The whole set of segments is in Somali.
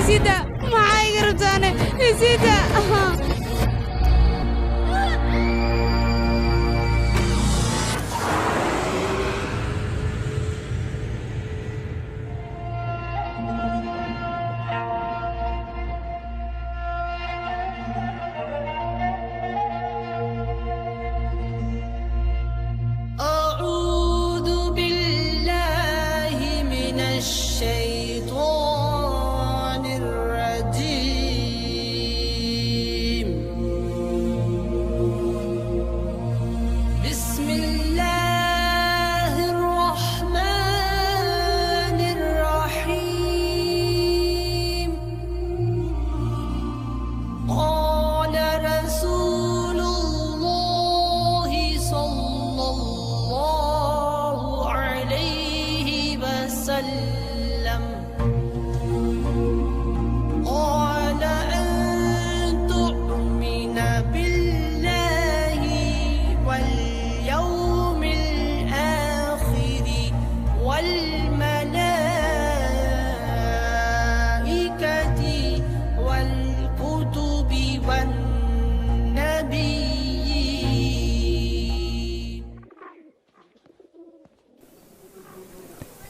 Isida, maxay garabtaane Isida.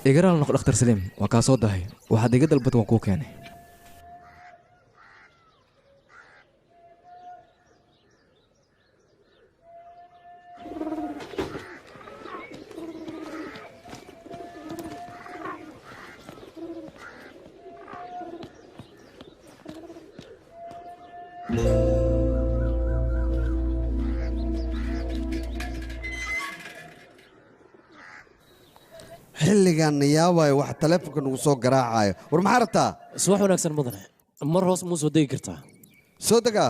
إجرا نقول أختر سليم وكاسود ده وحد يقدر البيت وكوك يعني xilligan yaabay wax telefoonka nagu soo garaacayo war maxaa rabtaa subax wanaagsan mudane mar hoos muu soo degi kartaa soo daga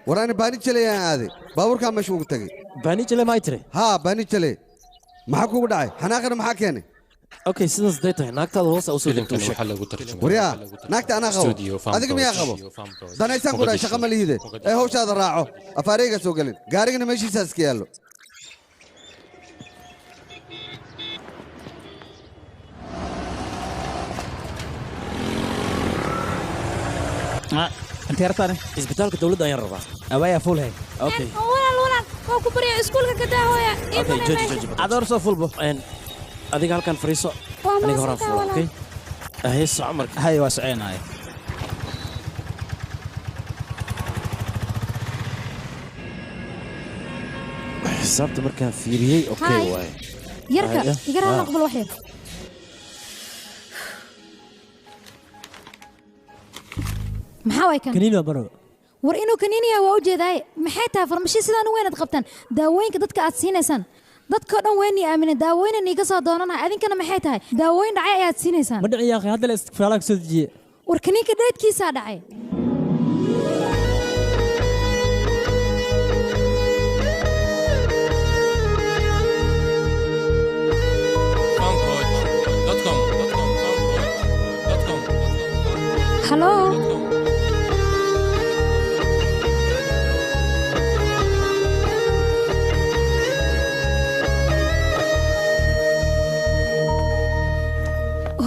war aan baani jaleeyaan aaday baaburka meesha ugu tagay baani jale ma aytire ha baani jale maxaa kugu dhacay xanaaqana maxaa keenay okay sidaas day tahay naagtaada hoos u soo degto wariya naagta ana qabo adiga miyaa qabo danaysan ku dhaay shaqo ma liide ee hawshaada raaco afaareyga soo galin gaarigana meeshiisa iska yaallo أنت رتاني إسبيتالك دولة أيان ربع أبايا فول هاي أوكي ولا هو كبري اسكولك كده هويا أوكي جوجي أدور سو فول بو إن أديك هالكان فريسو أنا هورا فول أوكي هاي عمرك هاي واسعين هاي حسابت مركان فيري أوكي واي يركب يقرأ نقبل وحيد maxaa kan kaniini baro war inuu kaniiniya waa u jeeday maxay tahay farmashi sidaan u weynad qabtaan daawooyinka dadka aad siinaysan dadka dhan weynii aamin daawooyin iga soo doonana adinkana maxay tahay daawooyin dhacay ayaad siinaysan ma dhicin yaaqay hadda la istikfaalaak soo dejiye war kaniinka dheedkiisa dhacay halo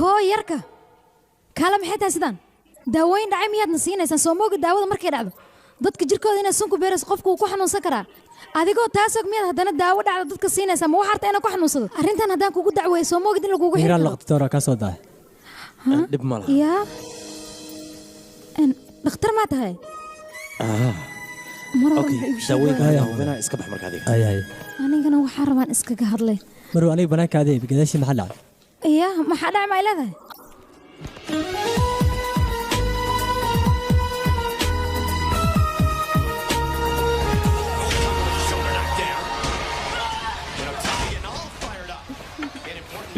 hoo yarka kaala maxay tahay sidaan daawooyin dhacay miyaadna siinaysaan soo mooga daawada markay dhacdo dadka jirkooda inay sunku beerayso qofku wuu ku xanuunsan karaa adigoo taas og miyaad haddana daawo dhacda dadka siinaysaa ma waxaarta inaan ku xanuunsado arrintan haddaan kugu dacweeyo soo moogid in lagugu hiiraan laqditoora ka soo dahay dhib ma laha yaa dhakhtar maa tahay daawooyinka iska bax marka adiga anigana waxaa rabaan iskaga hadlay maruu aniga banaanka adeeg gadaashii maxaa dhacay yaa maxaa dhac ma leedahay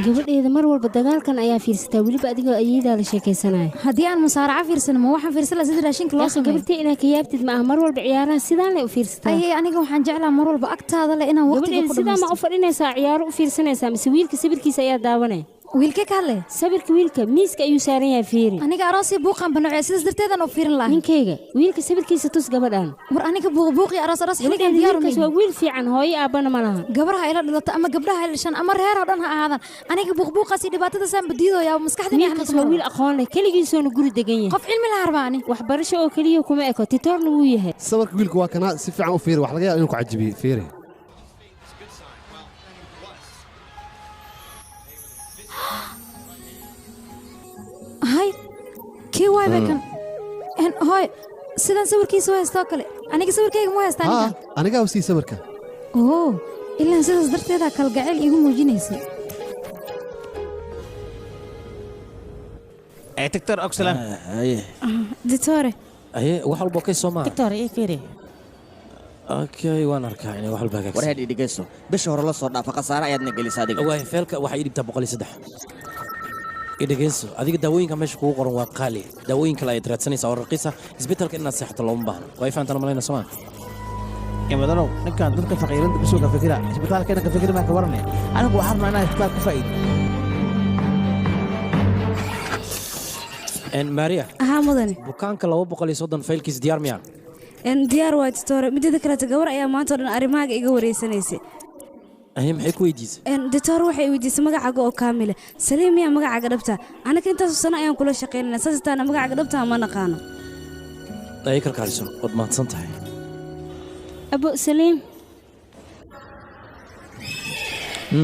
gabadheeda mar walba dagaalkan ayaa fiirsataa weliba adigoo ayeedaa la sheekaysanaya haddii aan musaaraca fiirsan ma waxaan fiirsan lahaa sida raashinka loo sameeyo gabartay inaa ka yaabtid ma aha mar walba ciyaaraha sidaan leh u fiirsataa ayay aniga waxaan jeclaa mar walba agtaada leh inaan waqtiga ku sidaa ma u fadhinaysaa ciyaaro u fiirsanaysaa mise wiilka sawirkiisa ayaa daawanaya wiilkee ka hadlay sawirka wiilka miiska ayuu saaran yahay fiiri aniga aroosii buuqan banocee sidaas darteedan oo fiirin lahaa ninkeyga wiilka sawirkiisa tus gabadhaan war aniga buuqbuuqii aroos xilligan diyaar wiilkaas waa wiil fiican hooyo aabbana ma laha gabarha ila dhalato ama gabdhaha ila dhashaan ama reer oo dhan ha ahaadaan aniga buuqbuuqaasi dhibaatada saan badiidooyaa maskaxdani wiilkaas waa wiil aqoon leh keligiisoona guri degan yahay qof cilmi laha arbaani waxbarasho oo keliya kuma eko titoorna wuu yahay sawirka wiilka waa kana si fiican u fiiri wax laga yaabo inuu ku cajibiyo fiiri هاي كي واي بكن هاي سيدان سويركيسو هيستا كله aniga sawirkayga ma haystaa ninkan aniga u sii sawirka ilaa sidaas darteeda kalgacayl igu muujinaysay دكتور أكسلام دكتورة wax walba kay Soomaa دكتور إيه فيري okay waan arkaa inay wax walba war heed dhigayso bisha hore la soo dhaafa qasaare ayaadna gelisay adiga way feelka waxa idibta 103 idageyso adiga daawooyinka meesha kugu qoran waa qaali daawooyinka la ay raadsanaysaa oo raqiisa isbitaalka inaad seexato looma baahna way faantan malayna Soomaa imadano ninkan dadka faqiirada bisoo ka fikira isbitaalka ka fikir ma ka waranay anigu waxaan rabnaa inaan isbitaal ka faa'iido en Maria aha mudane bukaanka 230 faylkiis diyaar miyaa diyaar waa doctor midda kale gabar ayaa maanta dhan arimaaga iga wareysanaysay maxay ku weydiisay doctor waxay weydiisay magacaaga oo kaamil ah Saliim miyaa magacaaga dhabta anaga intaas sano ayaan kula shaqeynaa saastaan magacaaga dhabta ma naqaano ay kalkaaliso wad maadsan tahay abo Saliim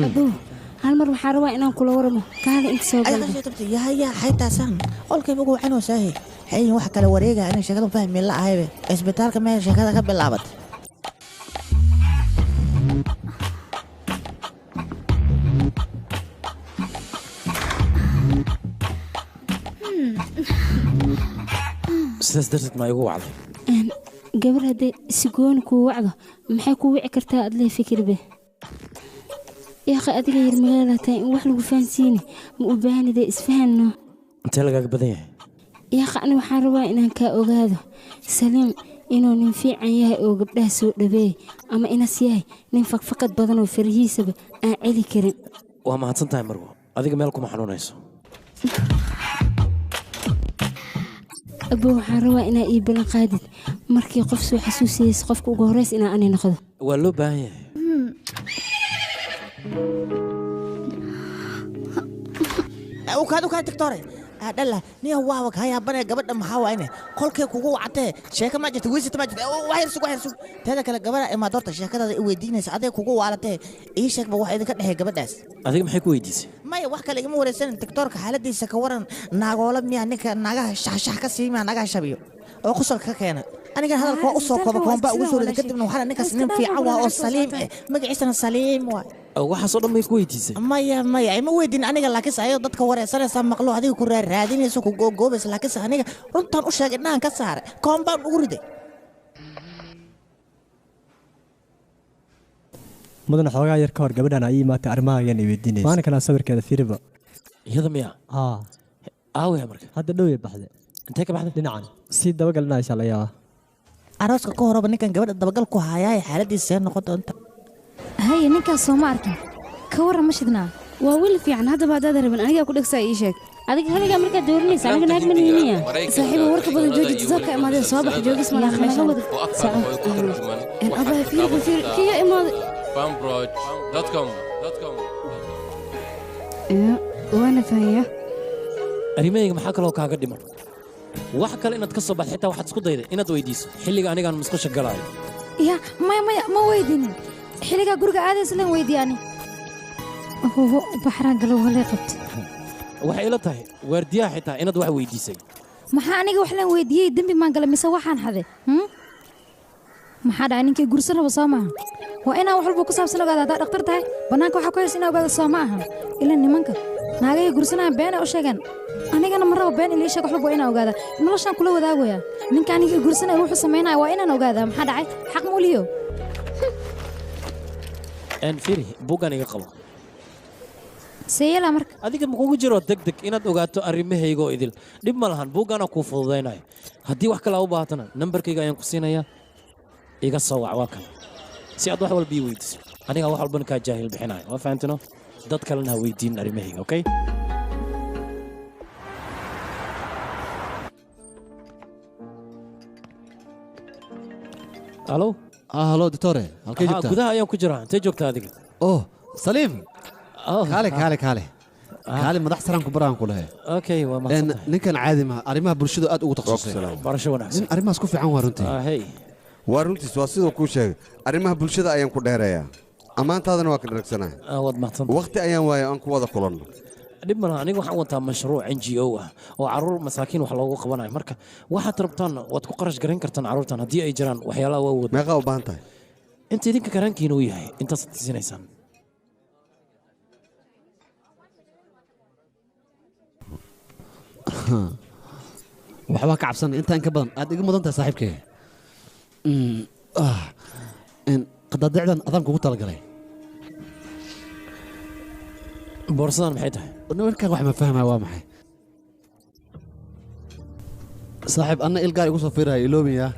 abo hal mar waxaan rabaa inaan kula waramo kaale inta soo galay ya xaytaasan qolkay ugu waxaan oo saahay hay wax kala wareega inay shaqada fahmi la ahaybe isbitaalka meel shaqada ka bilaabat sidaas darteed ma igu wacday gabar haddii sigoon kuu wacdo maxay kuu wici kartaa adlee fikirbe yaaqi adiga yar magaalata in wax lagu fahansiini ma u baahnidee isfahanno intee lagaaga badan yahay yaaqi ani waxaan rabaa inaan kaa ogaado Saliim inuu nin fiican yahay oo gabdhaha soo dhaweey ama inas yahay nin fakfakad badan oo farihiisaba aan celi karin waa mahadsan tahay marwo adiga meel kuma xanuunayso abo waxaan rabaa inaa ii balan qaadid markii qof soo xasuusiyeysa qofka ugu horeys inaa ani noqdo waa loo baahan yahay ukaad doctor adalla niyo waa wak haya bane gabadha maxaa waayne qolkay kugu wactay sheeka ma jirto wiisita ma jirto wax yar tada kale gabadha ima doorta sheekada ay weydiinaysa aday kugu waalatay ii sheegba wax idin ka dhaxay gabadhaas adiga maxay ku weydiisay maya wax kale igama wareysan doctorka xaaladiisa ka waran naagoola miya ninka naagaha shaxshax ka siima naagaha shabiyo oo qusalka ka keena aniga hadalka waa u soo kooba koomba ugu soo rida kadibna waxaan ninkaas nin fiican waa oo Saliim magaciisana Saliim waa waxa soo dhamay ku weydiisay maya ima weydin aniga laakiin sayo dadka wareysanaysa maqlo adiga ku raadinayso ku googoobaysa laakiin aniga runtan u sheegay inaan ka saaray koomba ugu riday mudan xoogaa yar ka hor gabadhan ay imaatay armaagan ay weydiinayso waana kana sawirkeeda fiiriba iyada miya aawe marka hadda dhow baxday intee ka baxday dhinacan si dabagalnaysa la yaaba arooska ka horaba ninkan gabadha dabagal ku hayaa xaaladiisa noqon doonta هاي ninkaas soo ma arkin ka waran ma shidnaa waa wiil fiican haddaba haddaad rabin anigaa ku dhegsaa ii sheeg adiga haligaa markaad dooranaysa aniga naag ma nihiniya saaxiibo warka badan jooji jasaabka imaadeen soo bax joogis malaha meeshan abaa fiir kiya imaaday waana fahaya arrimahayga maxaa kaloo kaaga dhiman wax kale inaad ka soo baxd xitaa waxaad isku dayday inaad weydiiso xilliga anigaan musqusha galaayo ya maya ma weydinin xilligaa guriga aadaysa leen weydiyaani baxraan galow halay qabta waxay ila tahay waardiyaha xitaa inaad wax weydiisay maxaa aniga wax leen weydiiyey dembi maan gala mise waxaan xaday maxaa dhacay ninkii gursan raba soo maaha waa inaan wax walba ku saabsan ogaada haddaa dhaktar tahay bannaanka waxaa ku haysa inaa ogaada soo ma ahan ila nimanka naagaya gursanaha been ay u sheegaan anigana ma rabo been ilii sheeg wax walba waa inaan ogaada noloshaan kula wadaagaya ninka aniga gursanaya wuxuu samaynaya waa inaan ogaada maxaa dhacay xaq ma uliyo firi buuggan iga qabo seeyala marka adiga makugu jiro degdeg inaad ogaato arrimahayga oo idil dhib ma lahan buuggaana kuu fududaynayo haddii wax kale aa u baahatana nambarkayga ayaan ku siinayaa iga soo wac waa kan si aad wax walba ii weydiiso anigaa wax walbana kaa jaahil bixinayo waa fahamtino dad kalena ha weydiin arrimahayga okay halo halo doctore halkay joogtaa gudaha ayaan ku jiraa intee joogtaa adiga saliim kaale madax saraan ku baraan ku lehe okay waa mahadsantahay ninkan caadi maaha arrimaha bulshadu aad ugu takhasusay barasho wanaagsan nin arrimahaas ku fiican waa runtii waa runtiis waa sidoo kuu sheegay arrimaha bulshada ayaan ku dheereeyaa ammaantaadana waa ka dharagsanahay waad mahadsantahay waqti ayaan waayo aan ku wada kulanno dhib malaha aniga waxaan wataa mashruuc NGO ah oo carruur masaakiin wax loogu qabanayo marka waxaad rabtaan waad ku qarash garan kartaan carruurtan haddii ay jiraan waxyaalaha waa wada meeqaa u baahan tahay inta idinka karaankiina uu yahay intaasaad tisinaysaan waxbaa ka cabsan intaan ka badan aad iga mudan tahay saaxiibkee qadaadicdan adaan kugu talagalay boorsadan maxay tahay warkaan wax ma fahmaa waa maxay saaxiib anna ilgaar igu soo fiiraya iloobiyaa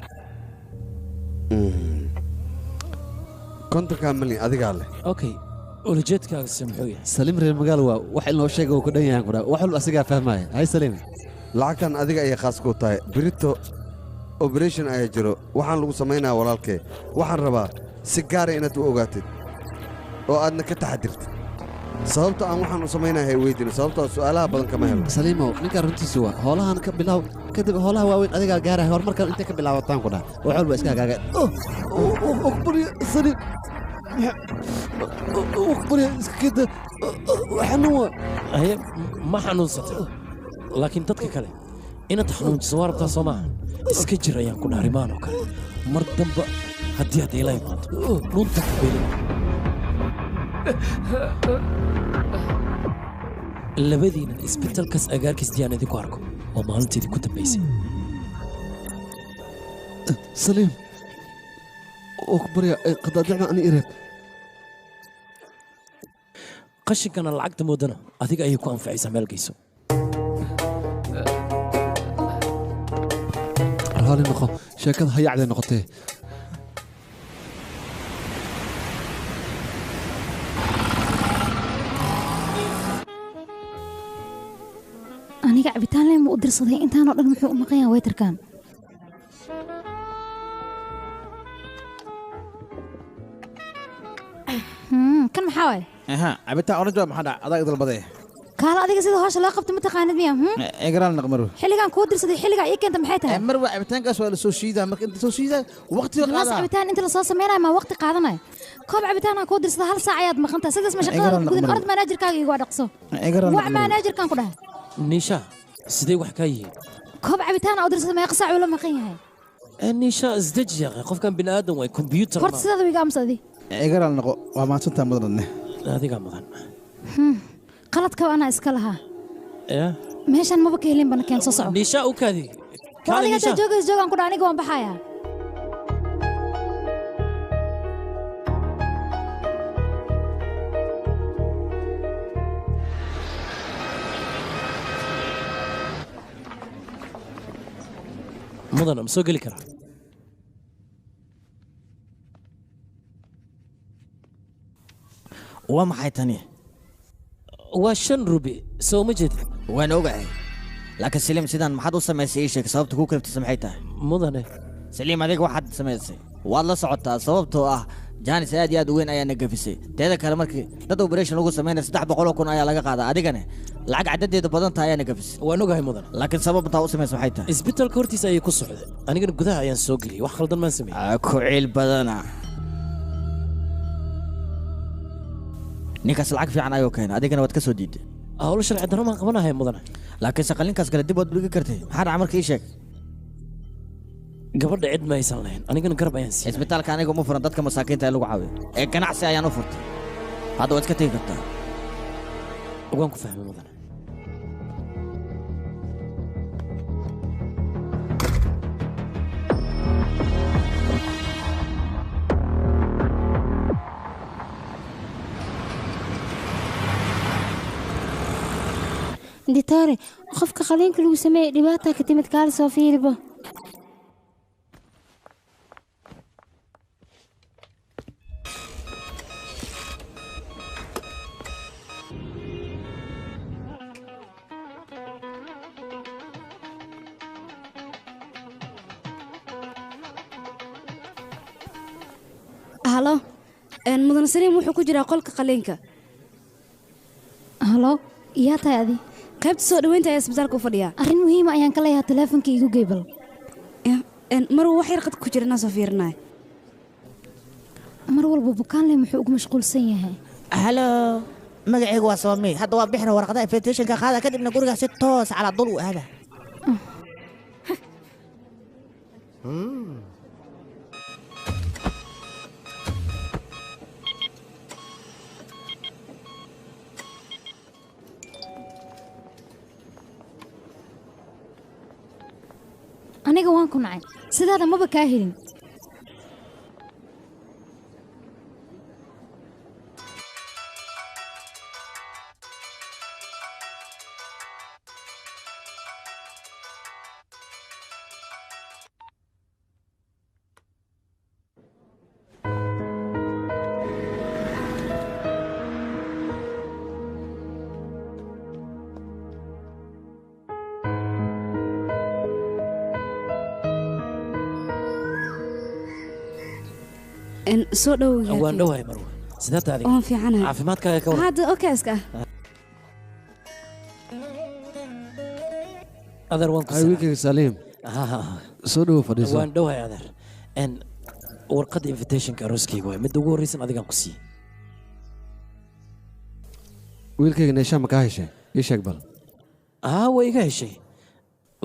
kontonkaa malyan adigaa leh okay ulajeedkaagase muxuu yahay saliim reer magaal waa wax inoo sheega uu ku dhan yahaan kudhaa wax walba asigaa fahmaya hay saliim lacagtan adiga ayay khaas kuu tahay birito oberation ayaa jiro waxaan lagu samaynayaa walaalkee waxaan rabaa si gaara inaad u ogaatid oo aadna ka taxadirtid sababta aan waxaan u samaynaya hay weydina sababtoo su'aalaha badan kama helo saliimow ninkaan runtiisu waa hoolahan ka bilaaw kadib hoolaha waaweyn adigaa gaaraya horumarkan intay ka bilaabataan ku dhah wax walba iska hagaaga uqbariya saliim uqbariya iska keda xanuun waa ma xanuunsatay laakiin dadka kale inaad xanuunjiso waa rabtaa soo maaha iska jir ayaan ku dhaarimaan oo kale mar damba haddii aad ila imaato dhunta ku beelin labadiina isbitaalkaas agaarkiisdii aan idinku arko oo maalinteedii ku dambaysay saliim uqbariya qadaadicna ani ireeb qashinkana lacagta moodana adiga ayay ku anfacaysaa meel geyso raali noqo sheekada hayacday noqotee aniga cabitaan leen buu u dirsaday intaanoo dhan muxuu u maqan yahay waytarkan kan maxaa waay cabitaan orange waa maxaa dhac adaa idalbadee kaala adiga sida hoosha loo qabto ma taqaanid miya eegaraal naqmaru xilligan kuu dirsaday xilligaa ii keenta maxay tahay mar waa cabitaankaas waa la soo shiidaa marka inta soo shiidaa waqtiga laas cabitaan inta la soo sameynaya ma waqti qaadanaya koob cabitaan aan kuu dirsada hal saac ayaad maqan tahay sidaas ma shaqada gudin orod manaajirkaaga igu dhaqso wax manaajirkan ku dhahay niisha sidee wax kaa yihiin koob cabitaan aan u dirsada meeqa saac uu la maqan yahay niisha isdeji yaqay qofkan bini aadan way computer horta sidaada iga amsadi eegaraal noqo waa maadsantaa mudanadne adigaa mudan qaladka anaa iska lahaa meeshaan maba ka helin bana keen soo soco niisha u kaadi adiga taa joogays joogaan ku dha aniga waan baxayaa mudana ma soo geli karaa waa maxay tani waa 5 rubi soo ma jeedid waan ogahay laakiin saliim sidaan maxaad u samaysay ii sheeg sababta ku kaleftay maxay tahay mudane saliim adiga waxaad samaysay waad la socotaa sababtoo ah jaanis aad iyo aad u weyn ayaa nagafisay teeda kale markii dad operation lagu sameynay 300,000 ayaa laga qaadaa adigana lacag cadadeeda badan tahay ayaa nagafisay waan ogahay mudane laakiin sababta u samaysay maxay tahay isbitaalka hortiisa ayay ku socday anigana gudaha ayaan soo geliyay wax khaldan maan sameeyay ku ciil badana ninkaas lacag fiican ayuu keenay adigana waad ka soo diiday hawlo sharci darro maan qabanahay mudane laakiin shaqalinkaas kale dib waad dhigi kartay maxaa dhaca markii ii sheeg gabadha cid ma aysan lahayn anigana garab ayaan siiyay isbitaalka aniga uma furan dadka masaakiinta ee lagu caawiyo ee ganacsi ayaan u furtay hadda waad iska tegi kartaa waan ku fahmay mudane ditaare qofka qaliinka lagu sameeyay dhibaata ka timid kaal soo fiiribo halo mudan saliim wuxuu ku jiraa qolka qaliinka halo yaa tahay adi qaybta soo dhaweynta ayaa isbitaalka u fadhiyaa arrin muhiima ayaan ka leeyahay teleefonka igu geybal maruu wax yar qadka ku jira inaan soo fiirinay mar walba bukaanle muxuu ugu mashquulsan yahay halo magacaygu waa sabamey hadda waa bixina warqadaha invitationka qaada kadibna gurigaa si toos calaa dul u aada aniga waan ku nacay sidaada maba kaa helin soo dhow waan dhowahay marwa sidaa taadi waan fiicanahay caafimaadkaaga ka hadda okayska adeer waan ku wiilkayga saliim soo dhowo fadhiiso waan dhowahay adeer warqadda invitationka arooskayga waay midda ugu horreysan adigaan ku siiyey wiilkayga neeshaa ma kaa heshay ii sheeg bal way iga heshay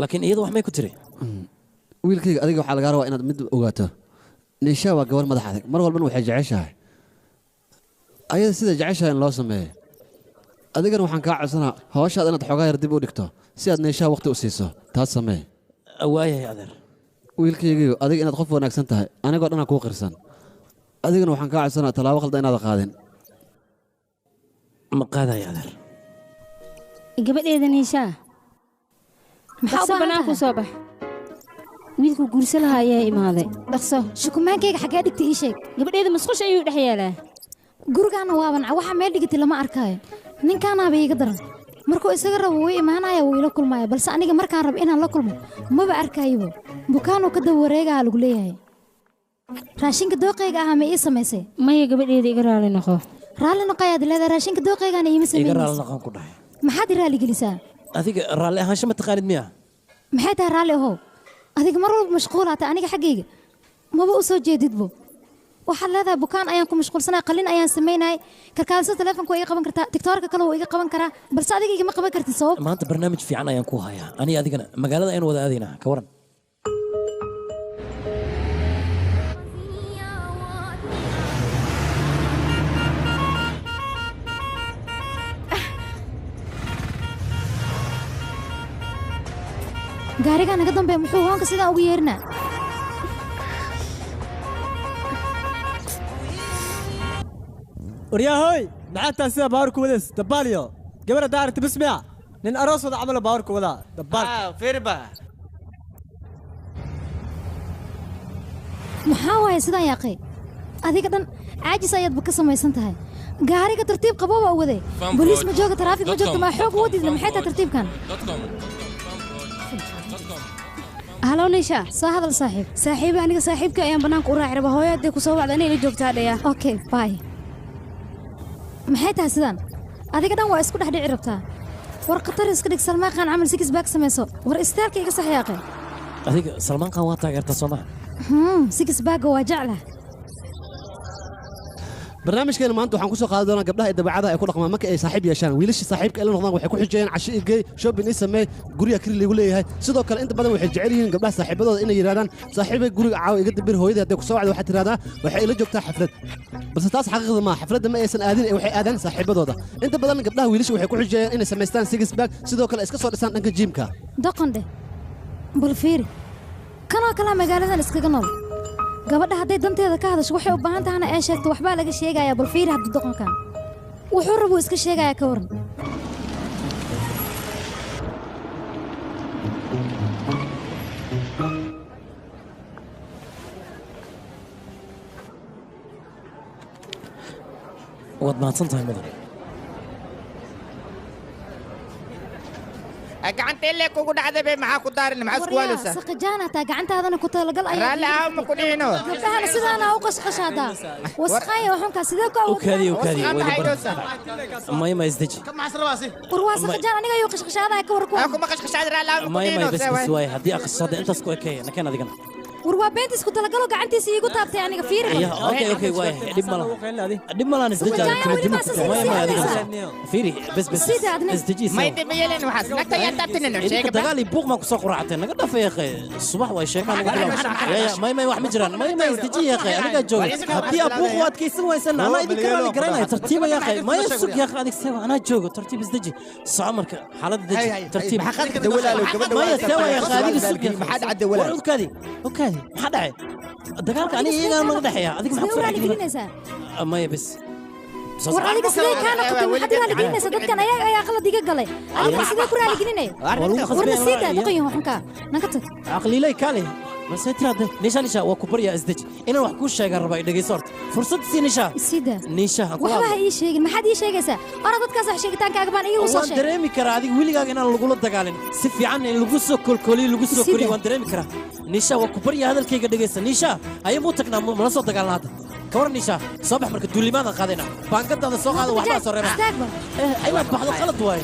laakiin iyadu wax may ku tiri wiilkayga adiga waxaa lagaa rabaa inaad mid ogaato neeshaa waa gabar madax adag mar walbana waxay jeceshahay ayada sida jeceshahay in loo sameeyo adigana waxaan kaa codsanaa hawshaad inaad xoogaa yar dib u dhigto si aad neeshaa waqti u siiso taas samee waayahay adeer wiilkaygiiyo adiga inaad qof wanaagsan tahay anigoo dhanaa kuu qirsan adigana waxaan kaa codsanaa tallaabo khaldan inaada qaadin ma qaadaya adeer gabadheeda neeshaa dhaqso banaanku soo bax wiilku guursa lahaa ayaa imaaday dhaqso shukumaankayga xaggee dhigtay ii sheeg gabadheeda musqusha ayuu dhex yaalaa gurigaana waabanca waxaa meel dhigatay lama arkaayo ninkaanaaba iiga daran markuu isaga rabo wuu imaanaya wuu ila kulmaya balse aniga markaan rabo inaan la kulmo maba arkaayobo bukaanuu ka daba wareegaha lagu leeyahay raashinka dooqayga ahaa ma ii samaysay maya gabadheeda iga raali noqo raalli noqoyaad leedahay raashinka dooqaygaana iima iga raali samaynaysa noqon ku dhahay maxaad i raalli gelisaa adiga raalli ahaansho ma taqaanid miya maxay tahay raalli ahow adiga mar walba mashquulaatay aniga xaggayga maba u soo jeedidbo waxaad leedahay bukaan ayaan ku mashquulsanay qalin ayaan samaynayay kalkaaliso teleefonka waa iga qaban kartaa tiktoorka kale wuu iga qaban karaa balse adiga igama qaban kartid sabab maanta barnaamij fiican ayaan ku hayaa aniga adigana magaalada aynu wada aadaynaa ka waran gaarigaa naga dambeeya muxuu hoonka sidaa ugu yeerinaa waryahoy maxaagtaa sida baawarku wadays dabaaliyo gabar daarta bismiya nin aroos wada camalo baawarku wadaa fiiriba maxaa waaye sidaan yaaqay adiga dhan caajis ayaadba ka samaysan tahay gaariga tartiib qabo waa waday booliis ma jooga taraafik ma joogto ma xoog wadidna maxay tahay tartiibkan halo nisha soo hadal saaxiib saaxiiba aniga saaxiibka ayaan banaanka u raaci rabaa hooyo hadday ku soo wacda inay la joogtaa dhaya okay bye maxay tahay sidaan adiga dhan waa isku dhex dhici rabtaa war khatar iska dhig salmaan khan camal six back samayso war istaarka iga saxyaaqe adiga salmaan khan waa taageerta soomaa six back waa jeclah barnaamijkeena maanta waxaan ku soo qaadan doonaa gabdhaha dabeecadaha ay ku dhaqmaan marka ay saaxiib yeeshaan wiilasha saaxiibka ay la noqdaan waxay ku xijiyeen casho iyo geey shopping i samee guriga kiri lagu leeyahay sidoo kale inta badan waxay jecel yihiin gabdhaha saaxiibadooda inay yiraahdaan saaxiibay guriga caawa iga dambir hooyadii hadday ku soo wacdo waxay tiraahdaa waxay ila joogtaa xaflad balse taas xaqiiqda ma xafladda ma aysan aadin waxay aadaan saaxiibadooda inta badan gabdhaha wiilasha waxay ku xijiyeen inay samaystaan six pack sidoo kale iska soo dhisaan dhanka jiimka doqonde bal fiiri kanoo kala magaaladan iskaga nool gabadha hadday danteeda ka hadasho waxay u baahan tahana ay sheegto waxbaa laga sheegayaa bal fiiri hadda doqonkan wuxuu rabuu iska sheegayaa ka waran waad mahadsan tahay mudan gacanta illee kugu dhacday bay maxaa ku daarin maxaa isku waalaysaa saqajaan hataa gacantaadana ku talagal ayaa raalli ah ma ku dhihino gabdhahana sidaana u qashqashaadaa wasqaaya waxunkaa sidee ku ukaadi mayma isdeji war waa saqajaan aniga ayuu qashqashaadaa ka war ku kuma qashqashaadi raalli ah ma ku mayma dhihino bes waay haddii aqashada intaas ku ekeeya nakeen adigana war waa beenta isku talagalo gacantiisa iigu taabtay aniga fiiri okay waay dhib malaan isdeji fiiri bes isdeji may dib yeelan waxaas nagta yaa taabtinina sheega dagaal iyo buuq ma ku soo quraactay naga dhafay yaqay subax way sheekaan ugu bilaw may wax ma jiraan may isdeji yaqay aniga jooga haddii buuq waad kaysan waysan ana idin karaan garanay tartiib yaqay may sug yaqay adig sewa ana joogo tartiib isdeji soo marka xaalada deji tartiib maxaa qad dawlaalo gabadha may sewa yaqay adig sug maxaa dhacay dawlaalo okay maxaa dhacay dagaalka aniga iyaga ma dhexeeya adiga maxaa ku dhacay maya bes war adiga sidee kaana qotay maxaad raali gelinaysa dadkan ayaa qalad iga galay adiga sidee ku raali gelinay war nasiida doqoyin waxanka naga tag aqliilay kale bas tirade nisha waa ku barya isdeji inaan wax ku sheegan raba dhageyso horta fursad si nisha waxba ha ii sheegin maxaad ii sheegaysaa ara dadkaas wax sheegitaankaaga baan iigu soo sheegay waan dareemi karaa adiga wiligaaga inaan lagula dagaalin si fiican in lagu soo kolkoliyo waan dareemi karaa nisha waa ku barya hadalkayga dhageysa nisha ayay muu tagnaa mala soo dagaalna hadda كورن نيشا صباح مركز دولي ماذا قادنا بانكد هذا السوق هذا وحبا صرنا ايوه بحض غلط واي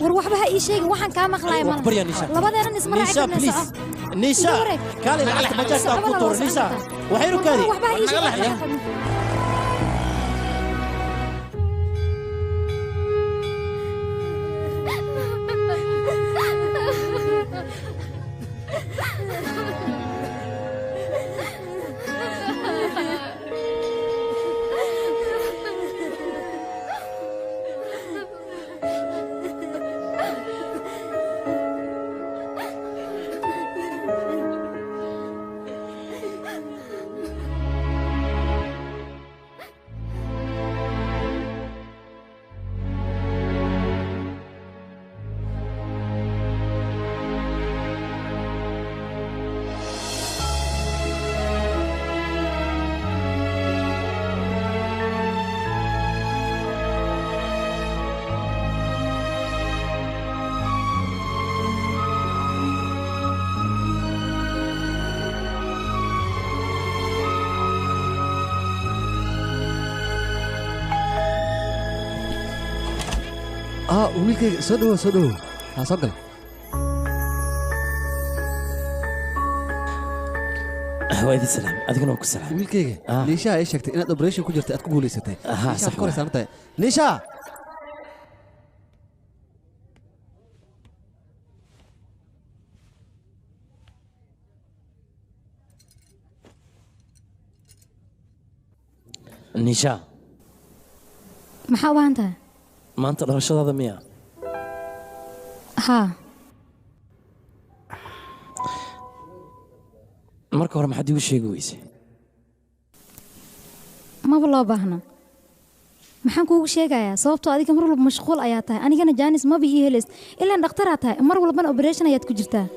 وروح بها اي شيء وحن كان مخلاي مال بريا نيشا لبدنا نسمع نيشا بليز نيشا كالي لعلك مجاز تاكوتور نيشا وحيرو كالي وروح بها اي شيء wiilkayga soo dhawow ha soo gal waadi salaam adiguna ku salaam wiilkayga niisha ay sheegtay inaad operation ku jirtay aad ku guuleysatay sax ku raysantay niisha niisha maxaa u baahan tahay maanta dhalashadaada miya haa marka hore maxaad iigu sheegi weysay maba loo baahna maxaan kuugu sheegayaa sababtoo adiga mar walba mashquul ayaa tahay anigana jaanis maba ii helays ilaan dhakhtaraa tahay mar walbana operation ayaad ku jirtaa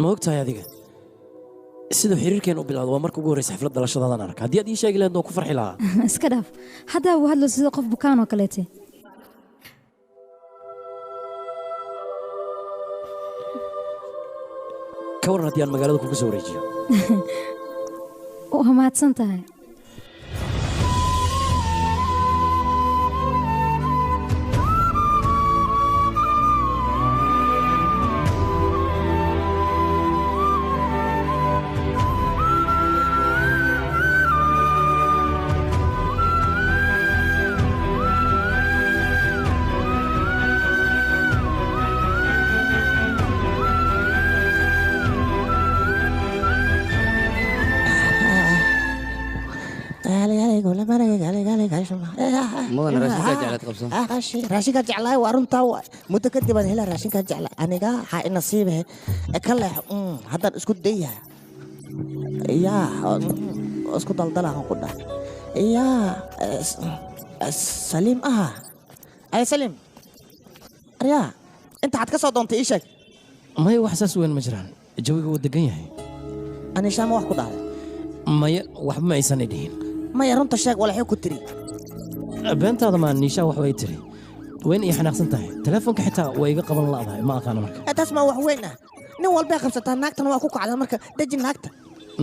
ma og tahay adiga sida xiriirkeen u bilowdo waa marka ugu horeysa xaflad dhalashadadan arka haddii aad ii sheegi lahayd waan ku farxi lahaa iska dhaaf haddaa uu hadlo sida qof bukaan oo kaleete ka waran haddii aan magaalada kugu soo wareejiyo waa mahadsan tahay raashinka jeclahay waa runtaa muddo kadib aan helaa raashinka jecla aniga ha nasiibe ka leex haddaan isku dayaha yaa isku daldalahan ku dhah yaa saliim aha ay saliim aryaa inta xad ka soo doontay ii sheeg maya wax saas weyn ma jiraan jawiga wuu degan yahay anishaa ma wax ku dhahday maya waxba ma aysan idhihin maya runta sheeg walaxay ku tiri beentaada maa niishaa wax way tiri weyn iyo xanaaqsan tahay telefoonka xitaa way iga qaban la'dahay ma aqaano marka taas maa wax weyn ah nin walbay qabsataa naagtana waa ku kacdaa marka deji naagta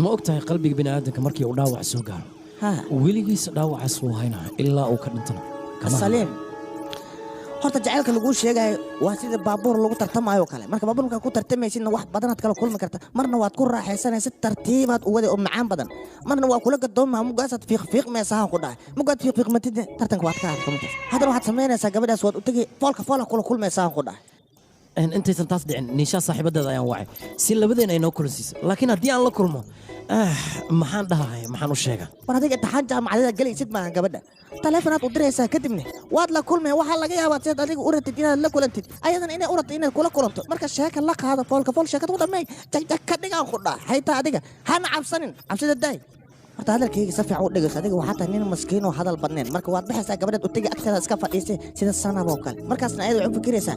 ma og tahay qalbiga bini'aadanka markii uu dhaawac soo gaaro weligiisa dhaawacaas wuu haynaa ilaa uu ka dhintana saliim horta jacaylka laguu sheegayo waa sida baabuur lagu tartamayo kale marka baabuur markaa ku tartamaysidna wax badanaad kala kulmi karta marna waad ku raaxaysanaysa tartiibaad u waday oo macaan badan marna waa kula gadoomaa mugaasaad fiiqfiiqmaysahaan ku dhahay mugaad fiiqfiiqmatidna tartanka waad ka hadkamataas haddana waxaad samaynaysaa gabadhaas waad u tegi foolka foola kula kulmaysahaan ku dhahay intaysan taas dhicin niishaa saaxiibadeeda ayaan wacay si labadeena ay noo kulansiisa laakiin haddii aan la kulmo maxaan dhahay maxaan u sheegaa war adiga imtixaan jaamacadeeda gelaysid maahan gabadha taleefonaad u diraysaa kadibna waad la kulmeen waxaa laga yaabaa sidaad adiga u ratid inaad la kulantid ayadana inay u ratid inaad kula kulanto marka sheeka la qaada foolka fool sheekada u dhammeey jagjag ka dhigaan ku dhaha haytaa adiga hana cabsanin cabsida daay horta hadalkayga si fiican u dhegeyso adiga waxaa tahay nin maskiin oo hadal badneen marka waad baxaysaa gabadhaad u tegi agteeda iska fadhiisay sida sanab oo kale markaasna ayada waxay u fikiraysaa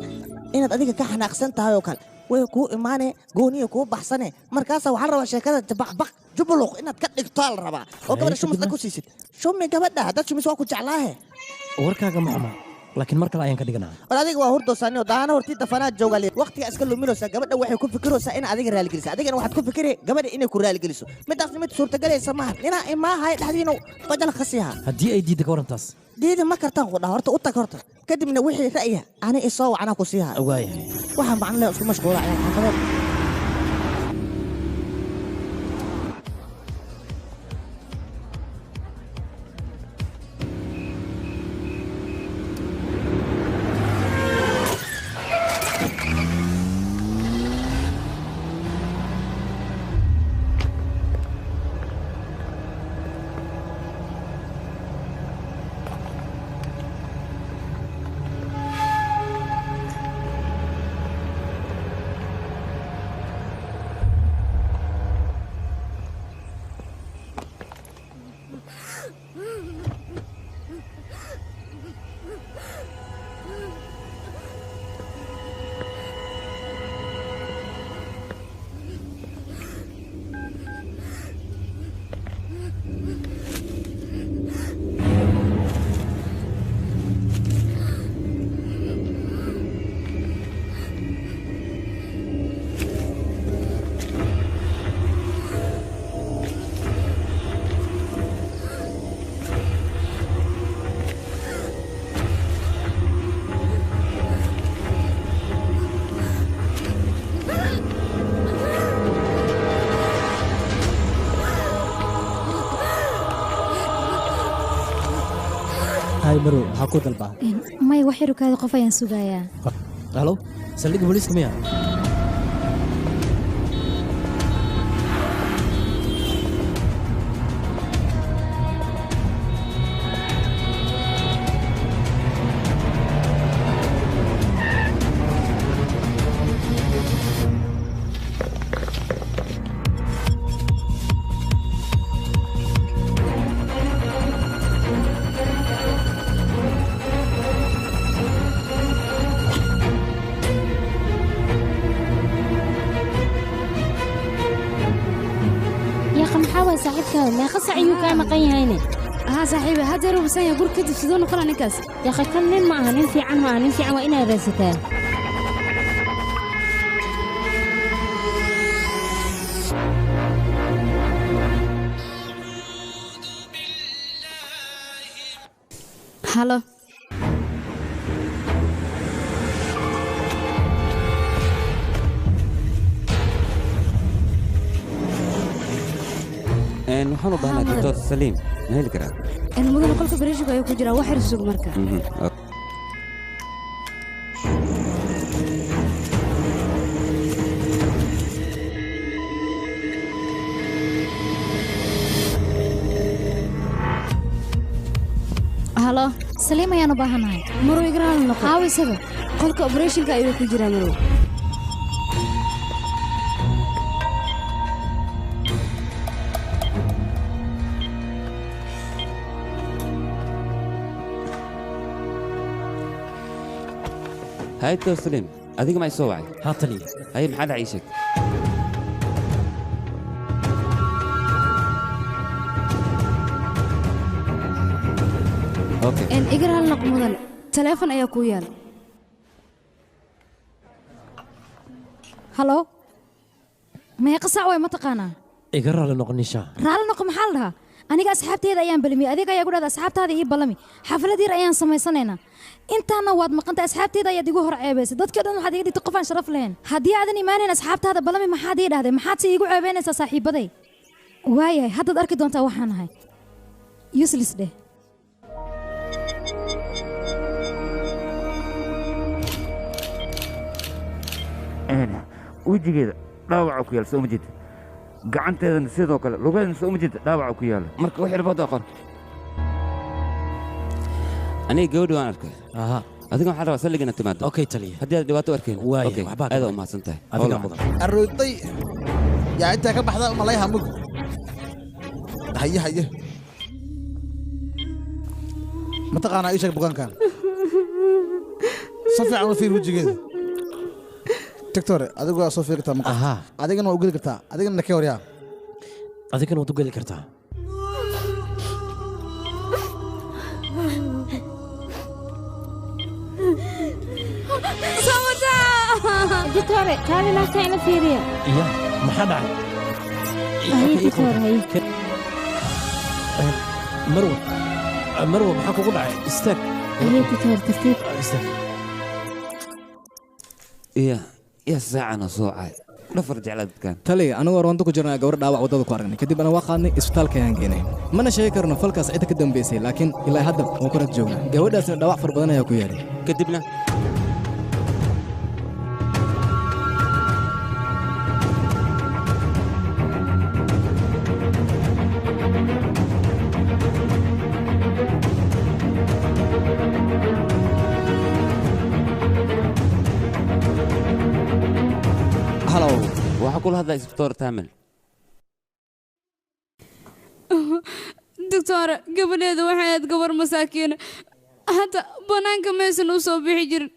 inaad adiga ka xanaaqsan tahay oo kale way kuu imaane gooniya kuu baxsane markaasaa waxaa la rabaa sheekada jabaqbaq jubuluq inaad ka dhigtoa la rabaa oo gabadha shumisna ku siisid shumi gabadha haddaad shumis waa ku jeclaahe warkaaga ma xuma laakiin mar kale ayaan ka dhiganaa war adiga waa hurdoosaani oo daana hortii dafanaad joogaale waqtiga iska luminaysaa gabadha waxay ku fikiraysaa in adiga raaligeliso adigana waxaad ku fikiri gabadha inay ku raaligeliso midaasna mid suurtagalaysa maaha inaa imaahay dhexdiina bajal khasiha haddii ay diidda ka warantaas diida ma kartaan ku dhaha horta u tag horta kadibna wixii ra'ya ani isoo wacanaa ku siiha waayahay waxaan macno leh isku mashquula ayaan xafadeed هاي مرو حكوت البعض may wax yar kaada qof ayaan sugayaa halo saldhigga booliiska miya saaxiibkaada meeqa sac ayuu kaa maqan yahayne saaxiibe hadda yar ubasan yahay gur kadib sidoo noqona ninkaas kan nin ma aha nin fiican ma aha nin fiican waa inaad raadsataa halo waxaan u baahnaa doctor saliim ma heli karaa mudana qolka bareeshiga ayuu ku jiraa wax yar sug marka halo saliim ayaan u baahanahay marow igraan noqo caawisada qolka operation-ka ayuu ku jiraa marow هاي دكتور سليم أديك ما يسوي هاتلي هاي محل عيشك أوكي اقرا لنا مدن تليفون ayaa ku yaal halo meeqa sac way ma taqaanaa iga raali noqonishaa raali noqo maxaa la dhahaa aniga asxaabteeda ayaan balmi adiga ayaa ku dhahda asxaabtaada ii balami xaflad yar ayaan samaysanaynaa intaana waad maqantay asxaabteeda ayaad igu hor ceebaysay dadkii dhan waxaad iga dhigtay qof aan sharaf lahayn haddii aadan imaanayn asxaabtaada balami maxaad ii dhahday maxaad si iigu ceebaynaysaa saaxiibaday waayahay haddaad arki doontaa waxaan ahay useless dheh wejigeeda dhaawaca ku yaal soo ma jeed gacanteedana sidoo kale lugaheedana soo ma jeed dhaawaca ku yaal marka wax yarbad aqoon aniga gabadhi waan arkay adiga waxaan rabaa salliga inaad timaado okay taliya haddii aad dhibaato arkeen aad u mahadsan tahay adiga mudan arooday yaa intaa ka baxda malayha mug haye mataqaanaa ii sheeg bukaankan si fiican u fiir wejigeeda doctore adigu waa soo fiiri kartaa maqal adigana waa u geli kartaa adigana nakee waryaa adigana waad u geli kartaa doctore kaali laafta ina fiiriya iya maxaa dhacay marwa maxaa kugu dhacay istaag doctor tartiib istaag يا ساعة نصوعة نفر جعلت كان تلي أنا ورونتو كجرنا جور داوع وضد كوارني كدي أنا واقعني إسبتال كيان جيني ما أنا شايف كرنا فلكاس عيتك الدم بيسي لكن إلا هذا وكرت جونا جود أصلا داوع فربنا يا كوياري كدبنا كل هذا إسبتور تامل دكتور قبل هذا واحد قبر مساكين حتى بنانك ميسن وصوبي حجر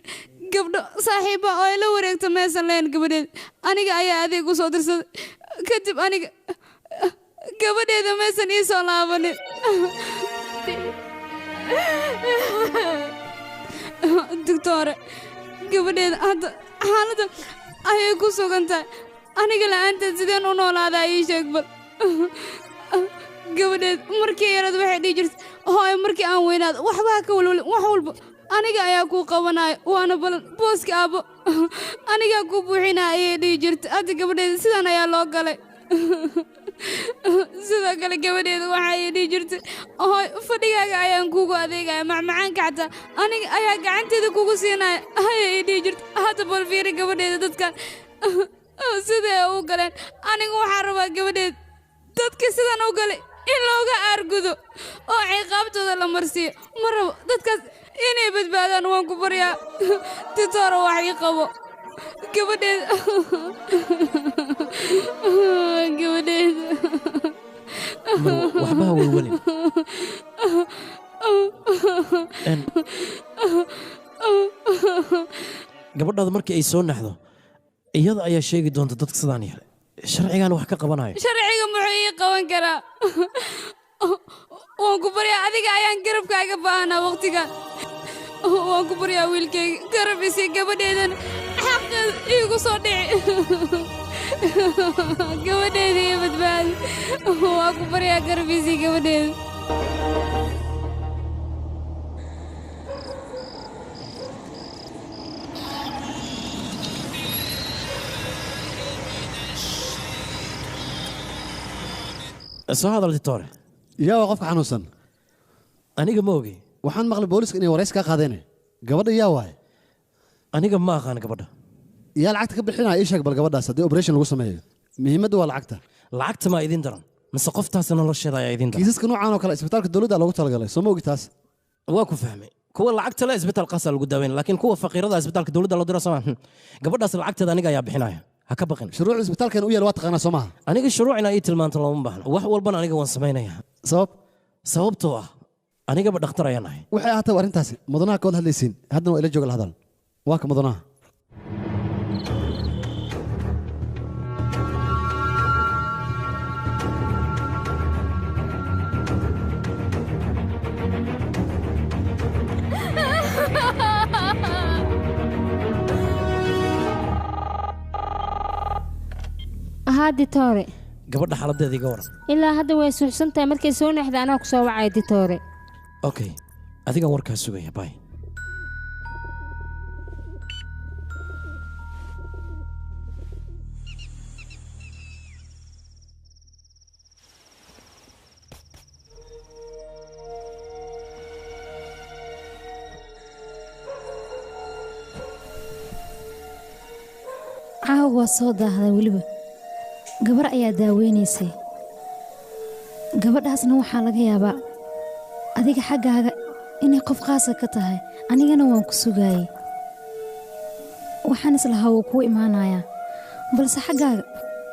قبل صاحبة أو لو وريت ميسن لين قبل أنا جاي هذه قصة درس كتب أنا قبل هذا ميسن يسولافني دكتور قبل هذا حالته أيه قصة كنت aniga la'aanteed sideen u noolaadaa ii sheeg bal gabadheed markii yarad waxay dhihi jirtay hooyo markii aan weynaad waxbaa ka walwalin wax walba aniga ayaa kuu qabanaya waana balan booska aabbo anigaa kuu buuxinaa ayay dhihi jirtay hadda gabadheeda sidan ayaa loo galay sidoo kale gabadheeda waxay dhihi jirtay hooyo fadhigaaga ayaan kuugu adeegaya macmacaanka xataa aniga ayaa gacanteeda kugu siinaya ayay dhihi jirtay hadda bal fiiri gabadheeda dadkan sidee u galeen anigu waxaan rabaa gabadheed dadka sidan u galay in looga aargudo oo ciqaabtooda la marsiiyo ma rabo dadkaas inay badbaadaan waan ku baryaa titooro wax ii qabo gabadheed waxba ha welwelin gabadhaada markii ay soo naxdo iyada ayaa sheegi doonta dadka sidaan yeelay sharcigan wax ka qabanayo sharciga muxuu ii qaban karaa waan ku baryaa adiga ayaan garabkaaga baahanaa waqtigan waan ku baryaa wiilkayga garab isi gabadheedan xaqeed iigu soo dhici gabadheeda iyo badbaadi waan ku baryaa garab isi gabadheeda soo hadal Titore yaa waa qofka xanuunsan aniga ma ogi waxaan maqlay booliska inay warays ka qaadeen gabadha yaa waay aniga ma aqaan gabadha yaa lacagta ka bixinaya ii sheeg bal gabadhaas haddii operation lagu sameeyo muhiimaddu waa lacagta ma idin daran mise qoftaas nolosheeda ayaa idin daran kiisaska noocan oo kale isbitaalka dowladda loogu talagalay soo ma ogi taas waa ku fahmay kuwa lacagta le isbitaal qaasa lagu daaweyn laakiin kuwa faqiirada isbitaalka dowladda loo diro sama gabadhaas lacagteeda aniga ayaa bixinaya ha ka baqin shuruuc isbitaalkan u yaal waa taqaanaa soo maaha aniga shuruucina ii tilmaanto looma baahna wax walbana aniga waan samaynayaa sababtoo ah anigaba dhakhtar ayaan ahay waxay ahaatay arrintaasi mudanaha ka wad hadlaysiin haddana waa ila jooga la hadal waa ka mudanaha Ditore gabadha xaaladeeda iga waran ilaa hadda way suuxsan tahay markay soo naxda anaa ku soo wacay Ditore okay adiga warkaa sugaya bye caawa soo daahday weliba gabar ayaa daaweynaysay gabadhaasna waxaa laga yaabaa adiga xaggaaga inay qof khaasa ka tahay anigana waan ku sugaayey waxaan islahaa wuu kuu imaanayaa balse xaggaaga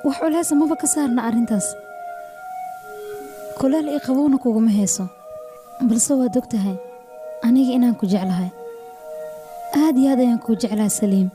wax culeysa maba ka saarna arrintaas kuleel ii qabowna kuguma hayso balse waad og tahay aniga inaan ku jeclahay aad iyo aad ayaan kuu jeclahay Saliim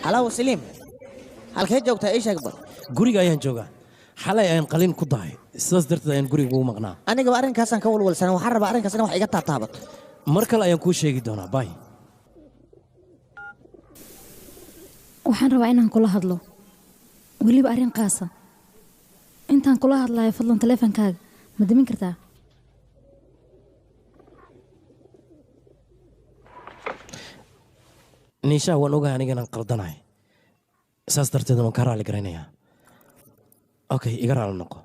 هلا وسليم halkee joogtaa ii sheeg bal guriga ayaan joogaa xalay ayaan qalin ku dahay sidaas darteed ayaan guriga ugu maqnaa anigaba arrinkaasaan ka walwalsanaa waxaan rabaa arrinkaas in wax iga taataabato mar kale ayaan kuu sheegi doonaa bay waxaan rabaa inaan kula hadlo weliba arrin qaasa intaan kula hadlayo fadlan taleefankaaga ma damin kartaa niishaa waan ogahay aniganaan qaldanahay saas darteed waan ka raali garaynayaa okay iga raali noqo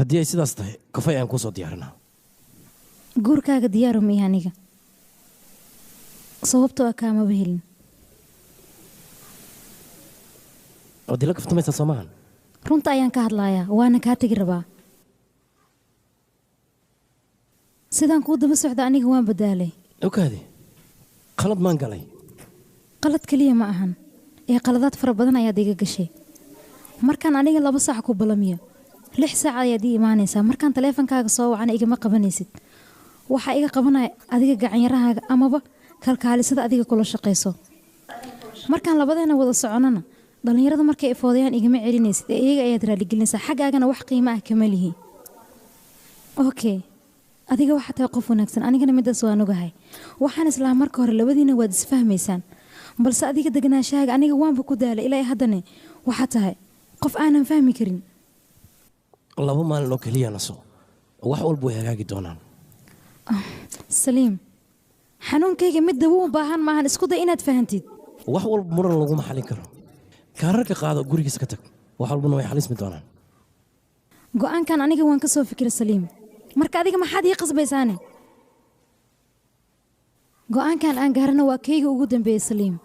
haddii ay sidaas tahay kafay ayaan kuu soo diyaarinaa guurkaaga diyaaru miya aniga sababtoo ah kaamaba helin waad ila kaftamaysaa soo maahan runta ayaan ka hadlayaa waana kaa tegi rabaa sidaan kuu daba socda aniga waan badaalay ogaadi qalad maan galay qalad keliya ma ahan ee qaladaad fara badan ayaad iga gashay markaan aniga 2 saac ku balamiyo 6 saac ayaad ii imaanaysaa markaan taleefankaaga soo wacana igama qabanaysid waxa iga qabanaya adiga gacanyarahaaga amaba kalkaalisada adiga kula shaqayso markaan labadeena wada soconana dhalinyarada markay ifoodayaan igama celinaysid ee iyaga ayaad raaligelinaysaa xaggaagana wax qiimo ah kama lihi okay adiga waxa tahay qof wanaagsan anigana midaas waan ogahay waxaan islaa marka hore labadiina waad isfahmaysaan balse adiga deganaashahaaga aniga waanba ku daalay ilaa haddana waxa tahay qof aanan fahmi karin 2 maalin oo keliya naso wax walba way hagaagi doonaan Saliim xanuunkayga mid dawo u baahan maahan isku day inaad fahantid wax walba muran laguma xalin karo kaararka qaado gurigiisa ka tag wax walbana way xalismi doonaan go'aankan aniga waan ka soo fikiray Saliim marka adiga maxaad ii qasbaysaane go'aankan aan gaarana waa kayga ugu dambeeyey saliim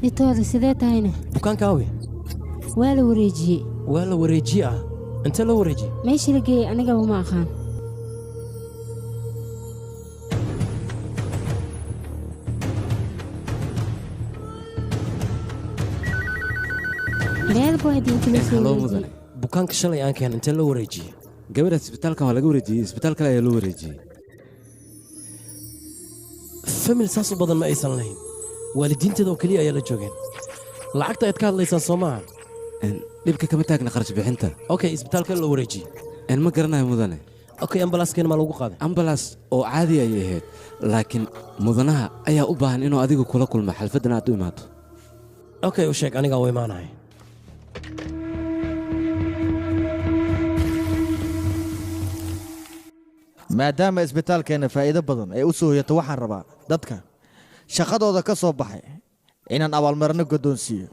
intooda sidee tahayna bukaankaawe waa la wareejiyey waa la wareejiye ah intee loo wareejiyey meeshii la geeyey anigaba ma aqaan meel buu idinka la soo wareejiyey bukaanka shalay aan keenay intee loo wareejiyey gabadha isbitaalkan waa laga wareejiyey isbitaal kale ayaa loo wareejiyey famil saas u badan ma aysan lahayn waalidiinteeda oo keliya ayaa la joogeen lacagta aad ka hadlaysaan soo maaha dhibka kama taagna kharash bixinta okay isbitaalka loo wareejiyey ma garanayo mudane okay ambalaaskeena maa lagu qaaday ambalaas oo caadi ayay ahayd laakiin mudanaha ayaa u baahan inuu adiga kula kulmo xalfaddan aad u imaato okay u sheeg anigaa u imaanahay maadaama isbitaalkeenna faa'iido badan ay u soo hoyato waxaan rabaa dadka shaqadooda ka soo baxay inaan abaalmarino guddoonsiiyo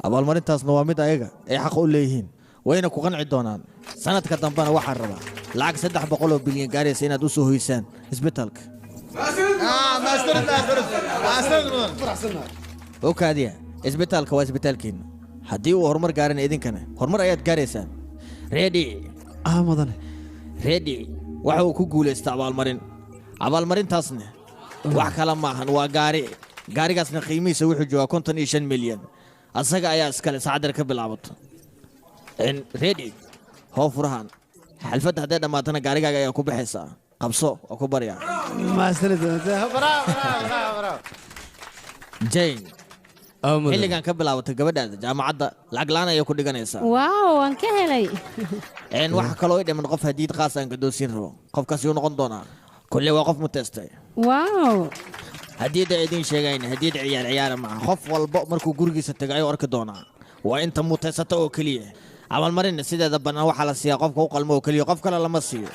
abaalmarintaasna waa mid ayaga ay xaq u leeyihiin wayna ku qanci doonaan sanadka dambena waxaan rabaa lacag 300 oo bilyan gaaraysa inaad u soo hoysaan isbitaalka okaadiya isbitaalka waa isbitaalkeenna haddii uu horumar gaarin idinkana horumar ayaad gaaraysaan reedi mudane reedi waxa uu ku guulaysta abaalmarintaasna wax kale maahan waa gaarigaasna qiimihiisa wuxuu joogaa 55 milyan asaga ayaa iskale saacadar ka bilaabato reedi hoo furahan xalfadda hadday dhammaatana gaarigaaga ayaa ku baxaysaa qabso oo ku barya jane xilligan ka bilaabatay gabadhaada jaamacadda lacag la'aan ayay ku dhiganaysaa waaw waan ka helay waxa kaloo i dhiman qof hadiid qaas aan gadoonsiin rabo qofkaas yuu noqon doonaa kulle waa qof muteestay waaw hadiyadda idiin sheegayna hadiyad ciyaara maaha qof walba markuu gurigiisa tagay ayuu arki doonaa waa inta muteysata oo keliya abaalmarinna sideeda bannaan waxaa la siiyaa qofka u qalmo oo keliya qof kale lama siiyo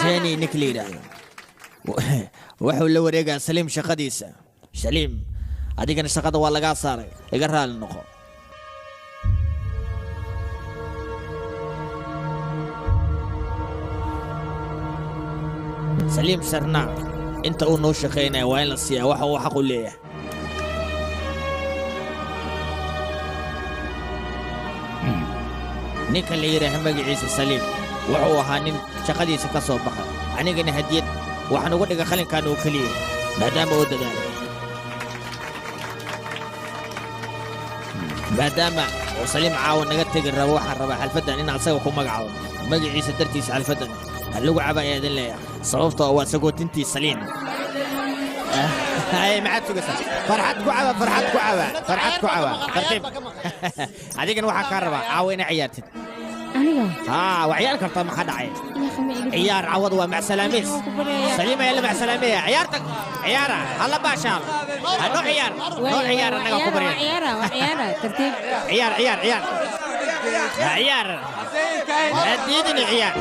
jeni ninka la yidhaahdo wuxuu la wareegaa saliim shaqadiisa saliim adigana shaqada waa lagaa saaray iga raali noqo saliim sarnaa inta uu noo shaqaynaya waa in la siiyaa waxa uu xaq u leeyahay ninka la yidhaaha magaciisa saliim wuxuu ahaa nin shaqadiisa ka soo baxa anigana hadiyad waxaan uga dhiga qalinkan oo keliya maadaama uu dadaalay maadaama uu saliim caawa naga tegi rabo waxaan rabaa xalfaddan in asaga ku magacaabo magaciisa dartiisa xalfaddan ha lagu caba ayaa idin leeyahay sababtoo waa sagootintii saliim maxaad sugaysaa farxad ku caba tartiib adigana waxaa kaa rabaa caawa inaa ciyaartid aniga waa ciyaar kartaa maxaa dhacay ciyaar cawad waa macsalaamiis saliim ayaa la macsalaamaya ciyaara halla baashaal noo ciyaar annaga ku barya ciyaar hadiidini ciyaar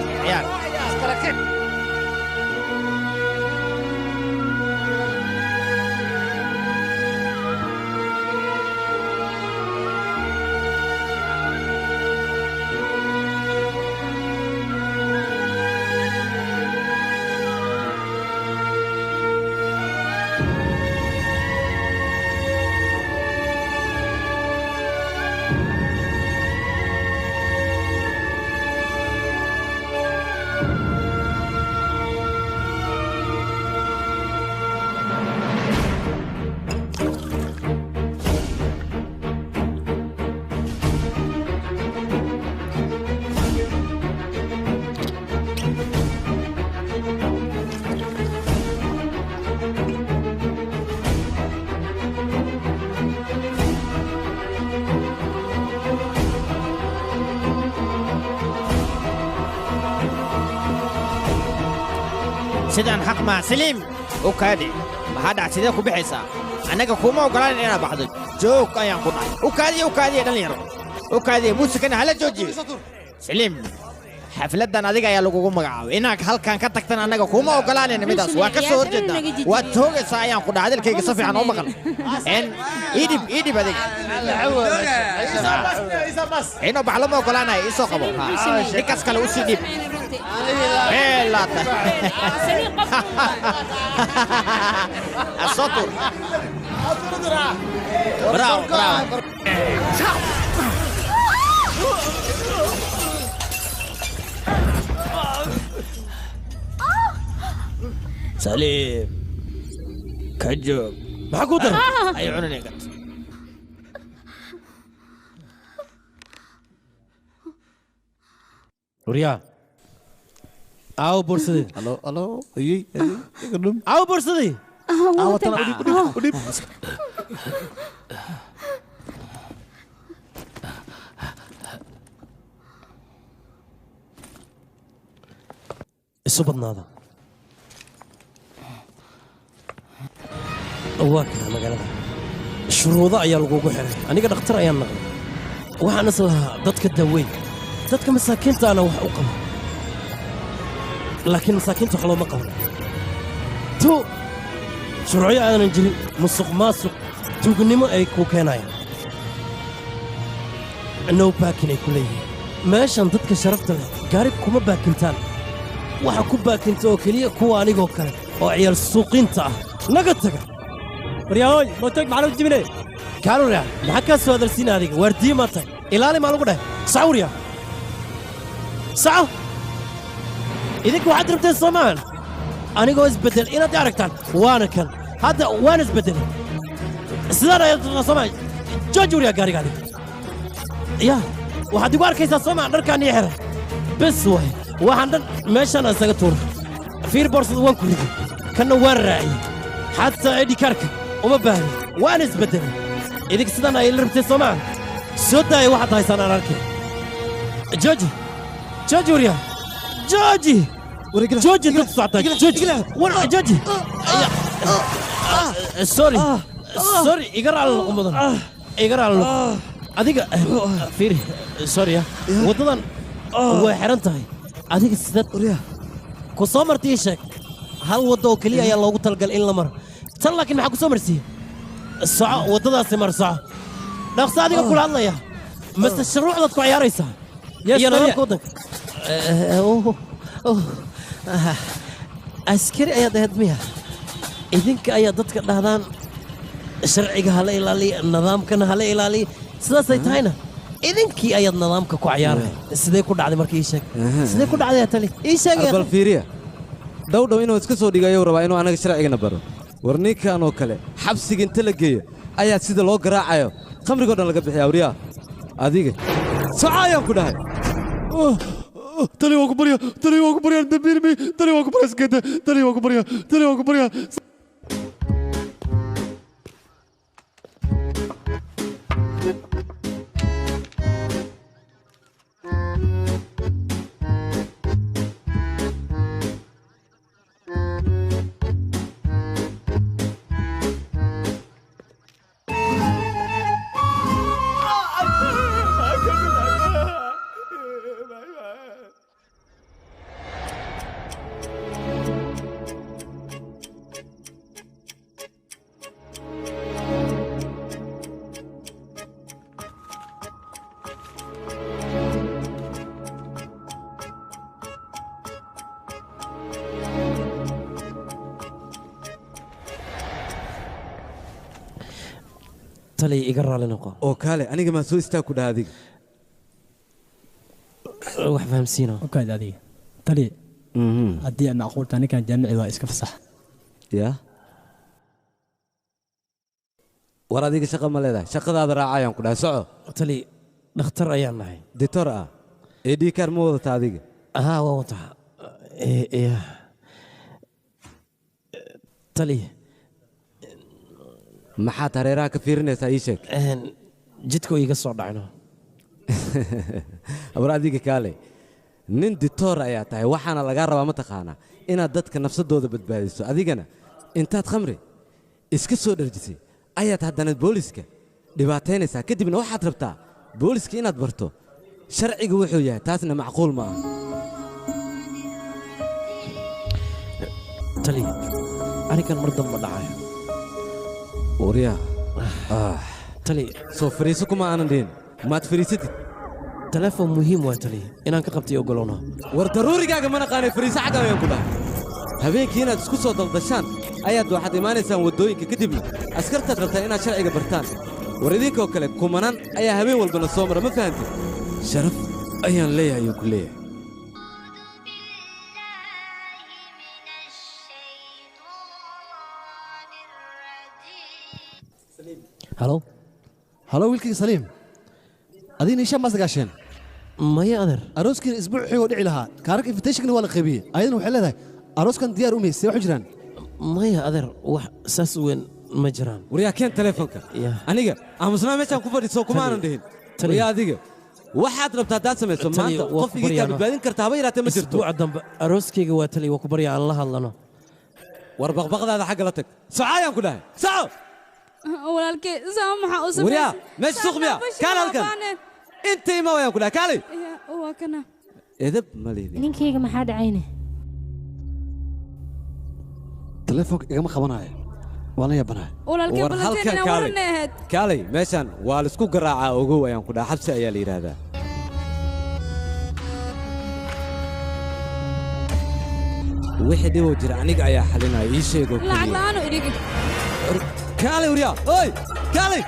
sidaan xaq maa saliim u kaadi maxaa dhac sidee ku bixaysaa annaga kuma ogolaanin inaad baxdo joog ayaan ku dhahay u kaadiya dhallinyaro u kaadiya muusikana hala joojiyo saliim xafladdan adiga ayaa lagugu magacaabay inaad halkan ka tagtan annaga kuma ogolaanayna midaas waa ka soo horjeedaa waad toogaysaa ayaan ku dhahay hadalkayga si fiican oo maqal iidhib adiga ino baxlo ma ogolaanaya isoo qabo ninkaas kale u sii dhiib السطر براو براو سليم كجوب ما قدر اي عنني قد وريا आओ बुर्सदी hello hello ये एकदम आओ बुर्सदी आओ तना उड़ी isu badnaada waa kana magaalada shuruudo ayaa lagugu xiray aniga dhakhtar ayaan naqday waxaan is lahaa dadka daweyn dadka masaakiintaana wax u qaba laakiin masaakiinta wax looma qaban tu shuruucyo aanan jirin musuq maasuq tuugnimo ay ku keenayaan no baakin ay ku leeyihiin meeshan dadka sharafta leh gaarib kuma baakintaan waxa ku baakinta oo keliya kuwa anigoo kale oo ciyaal suuqiinta ah naga taga waryahoy mootog maxaa lagu jibinay kaalurya maxaa kaa soo hadalsiina adiga waardiye maa tahay ilaali maa lagu dhahay saco warya saco idinka waxaad rabteen soomaan anigoo isbeddel inaad i aragtaan waana kan hadda waan isbeddelay sidaan ayaad soomaan jooji warya gaariga adiga yaa waxaad igu arkaysaa soomaan dharkaan ii xiran bes waay waxaan dhan meeshaan aan isaga tuura fiir boorsada waan ku riday kanna waan raaciyey xataa edhikaarka uma baahni waan isbeddelay idinka sidaan ay la rabteen soomaan soo daaya waxaad haysaan aan arkay jooji jooji warya jooji jooji dad socota jooji sorry iga raali noqo mudan iga raali noqo adiga fiiri sorry waddadan way xiran tahay adiga sidaad ku soo martay ii sheeg hal waddo oo keliya ayaa loogu talagalay in la maro tan laakiin maxaa ku soo marsiiyey soco waddadaasi mar soco dhaqso adiga kula hadlaya mase shuruucdaad ku ciyaaraysaa iyo nidaamka waddanka askari ayaad ahayd miya idinka ayaa dadka dhahdaan sharciga hala ilaaliya nidaamkana hala ilaaliya sidaasay tahayna idinkii ayaad nidaamka ku ciyaaray sidee ku dhacday markii ii sheeg sidee ku dhacday tali ii sheeg bal fiiriya dhowdhow inuu iska soo dhigayo rabaa inuu anaga sharcigana baro war ninkan oo kale xabsiga inta la geeyo ayaa sida loo garaacayo khamrigoo dhan laga bixiyaa wariyaa adiga soco ayaan ku dhahay tali waa ku baryaa dambiilmi tali waa ku baryaa skeda tali waa ku baryaa tali iga raali noqo oo kaale aniga maa soo istaag ku dhaha adiga wax fahamsiina okaad adiga tali haddii aad macquultaa ninkan jaamici waa iska fasax yaa war adiga shaqa ma leedahay shaqadaada raacayaan ku dhahay soco tali dhakhtar ayaan nahay ditor ah edhikaar ma wadata adiga haa waa wataa tali maxaad hareeraha ka fiirinaysaa ii sheeg jidka iga soo dhacno war adiga kaale nin ditoor ayaa tahay waxaana lagaa rabaa mataqaanaa inaad dadka nafsadooda badbaadiso adigana intaad khamri iska soo dharjisay ayaad haddana booliska dhibaataynaysaa kadibna waxaad rabtaa booliska inaad barto sharciga wuxuu yahay taasna macquul ma aha taliya arrinkan mar damba dhacayo waryaa taliya soo fariiso kuma aanan dhihin maad fariisatid telefoon muhiim waa taliya inaan ka qabtay ogolowna war daruurigaaga ma naqaanay fariiso xagga ayaan ku dhahay habeenkii inaad isku soo daldashaan ayaad waxaad imaanaysaan waddooyinka kadibna askartaad rabtaa inaad sharciga bartaan war idinkoo kale kumanaan ayaa habeen walbana soo mara ma fahantid sharaf ayaan leeyahay ayuu ku leeyahay halo halo wiilkayga saliim adiina isha ma sagaasheen maya adeer arooskiina isbuuc xigoo dhici lahaa kaararka invitationkana waa la qaybiyey ayadana waxay leedahay arooskan diyaar u maysay waxu jiraan maya adeer wax saas weyn ma jiraan waryaa keen telefoonka aniga aamusnaa meeshaan ku fadhiiso kuma aanan dhihin waryaa adiga waxaad rabtaa haddaad samayso maanta qof igikaa badbaadin karta haba yaraatee ma jirto isbuuca dambe arooskayga waa taliya waa ku barya aan la hadlano war baqbaqdaada xagga la tag soco ayaan ku dhahay soco walaalkay saa maxaa u sameeyay waryaa meesha suuq miya kaan halkan inta ima wayaan ku dhahay kaalay waa kana edab ma leedin ninkayga maxaa dhacayne telefoonka igama qabanayo waan la yaabanahay walaalkay war halkan kaalay meeshaan waa la isku garaacaa ogow ayaan ku dhahay xabsi ayaa la yidhaahdaa wixii dhiboo jira aniga ayaa xalinaya ii sheego lacag la'aan oo idhigi kaalay waryaa oy kaalay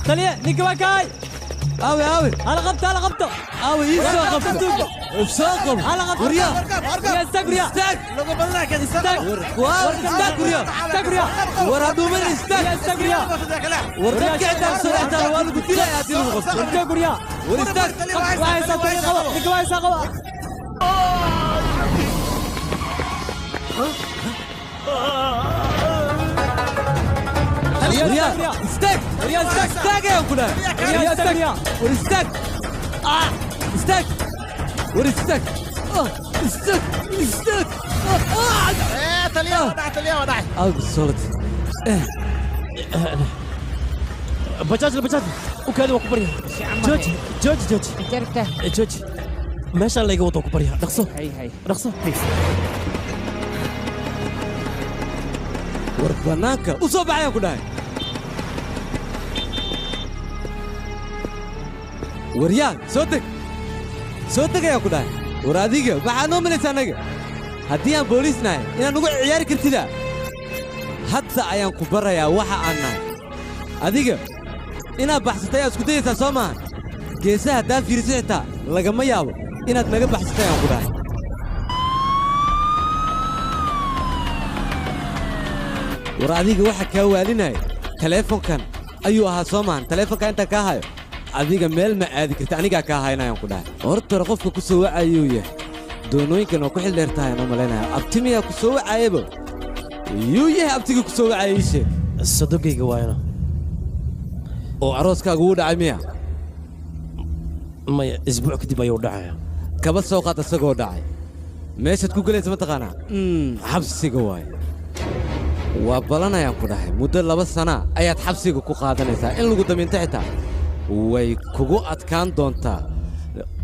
taliya ninka waa kaay aawe hala qabto aawe ii soo qabto soo qab hala qabto waryaa ya istag waryaa istag lagu balna ka istag istag waryaa war haduuman istag ya istag waryaa war dadka intaan soo dhextaan waa lagu dilay haddii lagu qabto istag waryaa war istag waxay saa qaba ninka waa saa qaba waryaa istag istag ayaan ku dhahay waryaa istag war istag istag war istag istag taliya wadhac aw bisolad bajaaj u kaadi waa ku barya jooji jooji meeshaan layga wado ku barya dhaqso war bannaanka u soo baxayaan ku dhahay waryaa soo deg ayaan ku dhahay war adiga maxaad noo malaysa annaga haddii aan booliis nahay inaan ugu ciyaari kartida hadda ayaan ku barayaa waxa aan nahay adiga inaad baxsatay aad isku dayaysaa soo maaha geesaha haddaan fiiriso xitaa lagama yaabo inaad naga baxsatay ayaan ku dhahay war adiga waxa kaa waalinaya teleefonkan ayuu ahaa soo maahan teleefonka intaan kaa hayo adiga meel ma aadi karta anigaa kaa haynayaan ku dhahay hortore qofka ku soo wacayuu yahay doonooyinkan oo ku xil dheer tahay anoo malaynaya abtimiyaa ku soo wacaayaba yuu yahay abtigii ku soo wacaya ii sheeg sodogayga waayna oo arooskaagu wuu dhacay miya maya isbuuc kadib ayuu dhacaya kaba soo qaad isagoo dhacay meeshaad ku gelaysa ma taqaanaa xabsiga waaye waa balanayaan ku dhahay muddo 2 sana ayaad xabsiga ku qaadanaysaa in lagu damiinto xitaa way kugu adkaan doontaa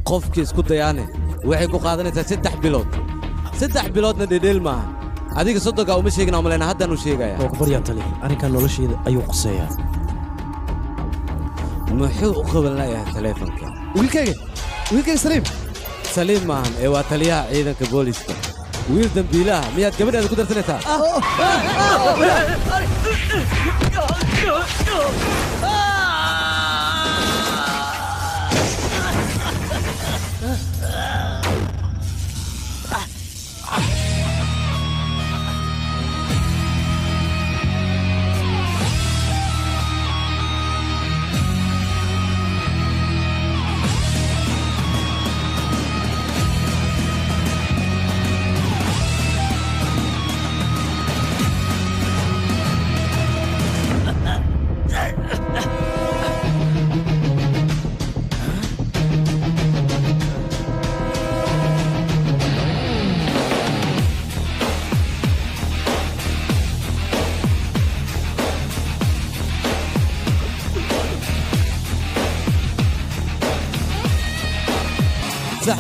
qofkii isku dayaane waxay ku qaadanaysaa 3 bilood 3 biloodna dhedheel maaha adiga sodogaa uma sheegin amalayna haddaan u sheegaya waa ku baryaa tali arrinkan nolosheeda ayuu quseeyaa muxuu u qaban layahay teleefonka wiilkayga saliim maahan ee waa taliyaha ciidanka booliiska wiil dambiilaha miyaad gabadhaada ku darsanaysaa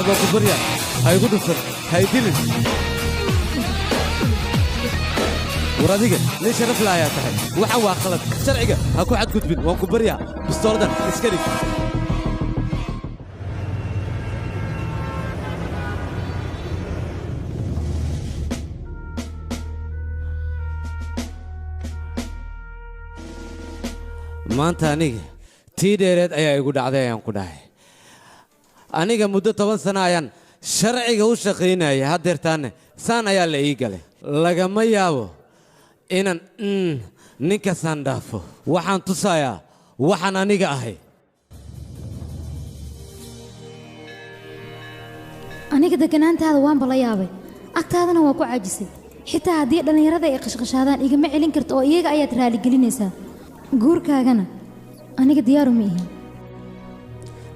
saaxiib waa ku baryaa ha igu dhufan ha idilin war adiga nin sharaf la ayaa tahay waxaan waa khalad sharciga ha ku xadgudbin waan ku baryaa bistooladan iska dhig maanta aniga tii dheereed ayaa igu dhacday ayaan ku dhahay aniga muddo 10 sano ayaan sharciga u shaqaynaya haddeertaanne saan ayaa la ii galay lagama yaabo inaan ninkaasaan dhaafo waxaan tusayaa waxaan aniga ahay aniga deganaantaada waanba la yaabay agtaadana waa ku caajisay xitaa haddii dhallinyarada ay qashqashaadaan igama celin karto oo iyaga ayaad raaligelinaysaa guurkaagana aniga diyaaru ma ihin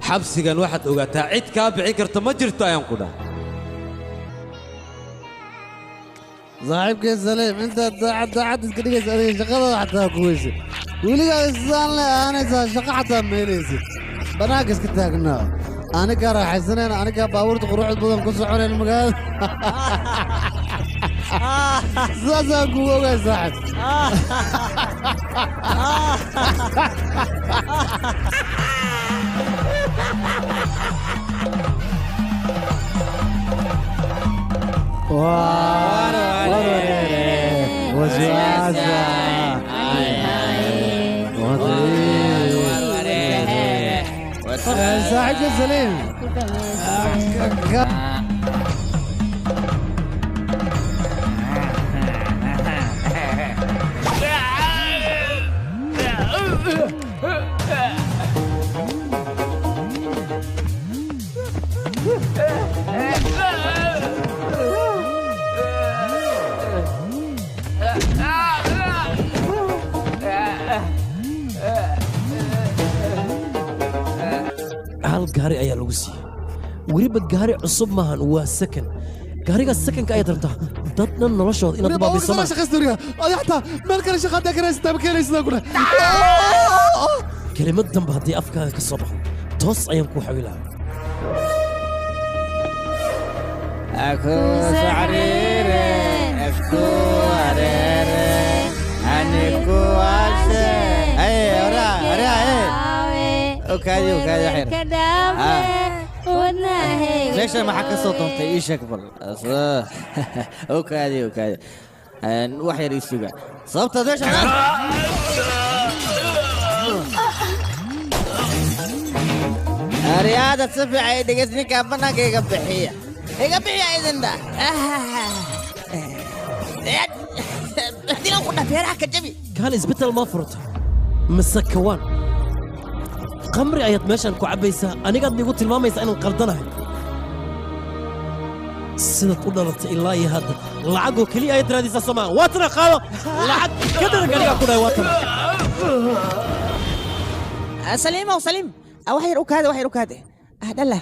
xabsigan waxaad ogaataa cid kaa bixin karto ma jirto ayaan ku dhahay saaxiibkay saliim intaad daacad iska dhigaysa adiga shaqadooda xataa ku weysa weligaa isaan le ahaanaysaa shaqo xataa meelaysid bannaanka iska taagnaa anigaa raaxaysanayna anigaa baabuurta quruxda badan ku soconayn magaalada sidaasaan kugu ogay saaxib صاحبك سليم hal gaari ayaa lagu siiyey weliba gaari cusub maahan waa sakan gaariga sakanka ayaad rabtaa dad dhan noloshooda inaad baabiso ma shaqaystoriya adi xataa meel kale shaqaada karaysataa ma keenaysadaa ku dhahay kelimad danba haddii afkaaga ka soo baxo toos ayaan kuu xawilaha aku saarire aku arere aniku ase ora وكادي حير ليش ما حكى صوت انت ايش اكبر وكادي وحير يسوق صوت ليش رياضة صفي عيدي قسني كابنا كي قبحية اذن ده دي لو كنا فيها حكا جميل كان اسبتل مفرط مسكوان قمري ayaad meeshan ku cabaysaa anigaad miigu tilmaamaysaa inaan qaldanahay sidaad u dhalatay ilaa iyo hadda lacagoo keliya ayaad raadisaa soomaa waatana qaado lacag ka daran anigaa ku dhahay waatana سليم waxyar u kaade ahdalla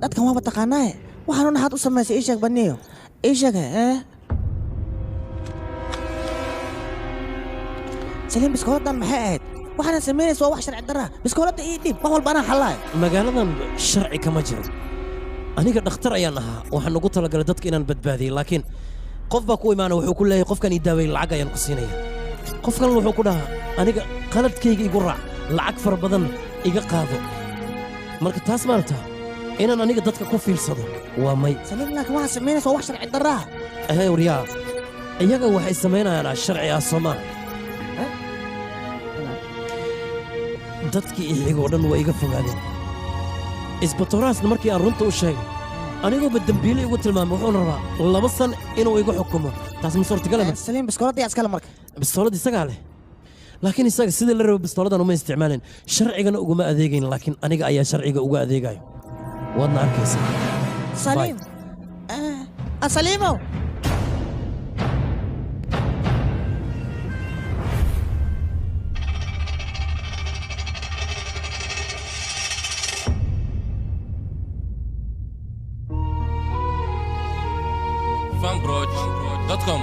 dadkan waaba taqaanaaye waxaanu naxaad u samaysay ii sheeg baniyo ii sheeg سليم biskooladan maxay ahayd waxaana samaynaysa waa wax sharci darra biskoolada ii dhib wax walba anaa xallaay magaaladan sharci kama jiro aniga dhakhtar ayaan ahaa waxaan ugu talagalay dadka inaan badbaadiyey laakiin qof baa ku imaana wuxuu ku leeyahay qofkan ii daaweeyey lacag ayaan ku siinaya qofkan wuxuu ku dhahaa aniga qaladkayga igu raac lacag fara badan iga qaado marka taas maanta inaan aniga dadka ku fiirsado waa may saliim laakiin waxaa samaynaysa waa wax sharci darra waryaa iyaga waxay samaynayaan sharci ah soomaa dadkii ixigoo dhan waa iga fogaadeen isbatoraasna markii aan runta u sheegay anigooba dembiile igu tilmaamay wuxuuna rabaa 2 san inuu igu xukumo taas ma suurtagal ah saliim biskoolada iskale marka biskoolada isagaa leh laakiin isaga sidii la rabo biskooladan uma isticmaalin sharcigana uguma adeegayn laakiin aniga ayaa sharciga uga adeegayo waadna arkaysaa saliim saliimow fanbroch.com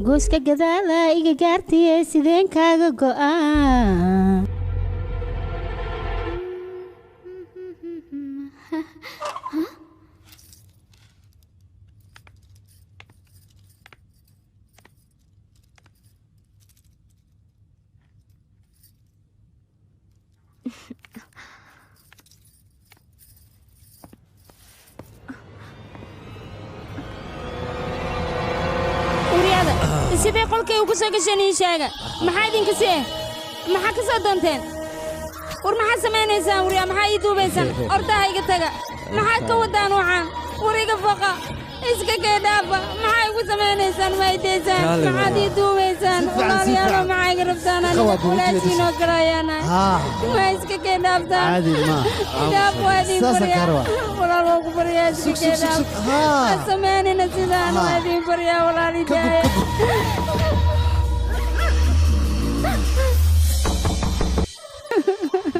gooska gadaala iga gaartiye sideen kaaga go'aan sidee qolkay ugu soo gasheen ii sheega maxaa idinka see maxaa ka soo doonteen war maxaad samaynaysaan waryaa maxaa ii duubaysaan ordaha iga taga maxaad ka waddaan waxaan war iga foqa iska keedhaafa maxaa igu samaynaysaan ma idaysaan maxaad ii duubaysaan walaalayaalo maxaa iga rabtaan aniga walaalkiinoo kale ayaanahay ma iska keedhaaftaan idhaaf waa idin baryaa walaal waa ku baryaa iska keedhaaf ha samaynina sidaan waa idin baryaa walaalidaaya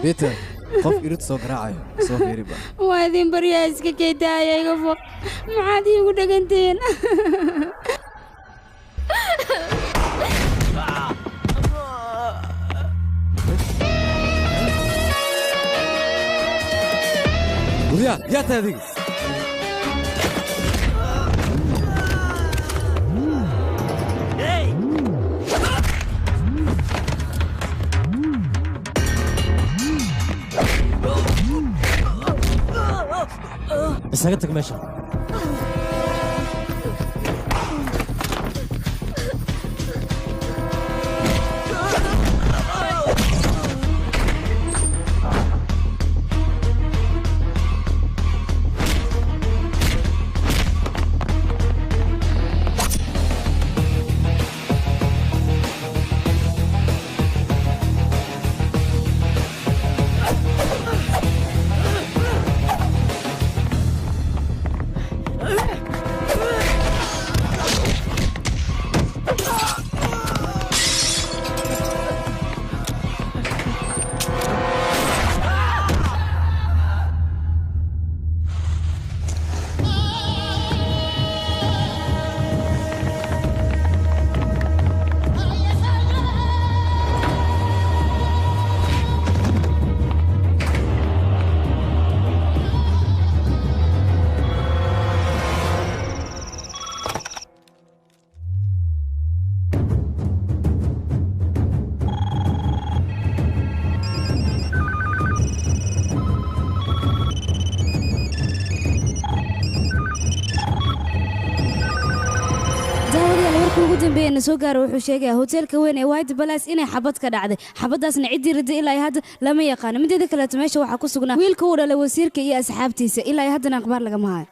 Peter, qof irid soo garaacayo soo fiiriba. waa idin baryaa iska keedaaya iga foq maxaad iigu dhagantiin guryaa yaa tahay adiga isaga tag meesha soo gaaro wuxuu sheegay hoteelka weyn ee White Palace inay xabad ka dhacday xabadaasna cidii riday ilaa hadda lama yaqaan mideeda kale meesha waxa ku sugnaa wiilka uu dhalay wasiirka iyo asxaabtiisa ilaa hadda aqbaar laga maayo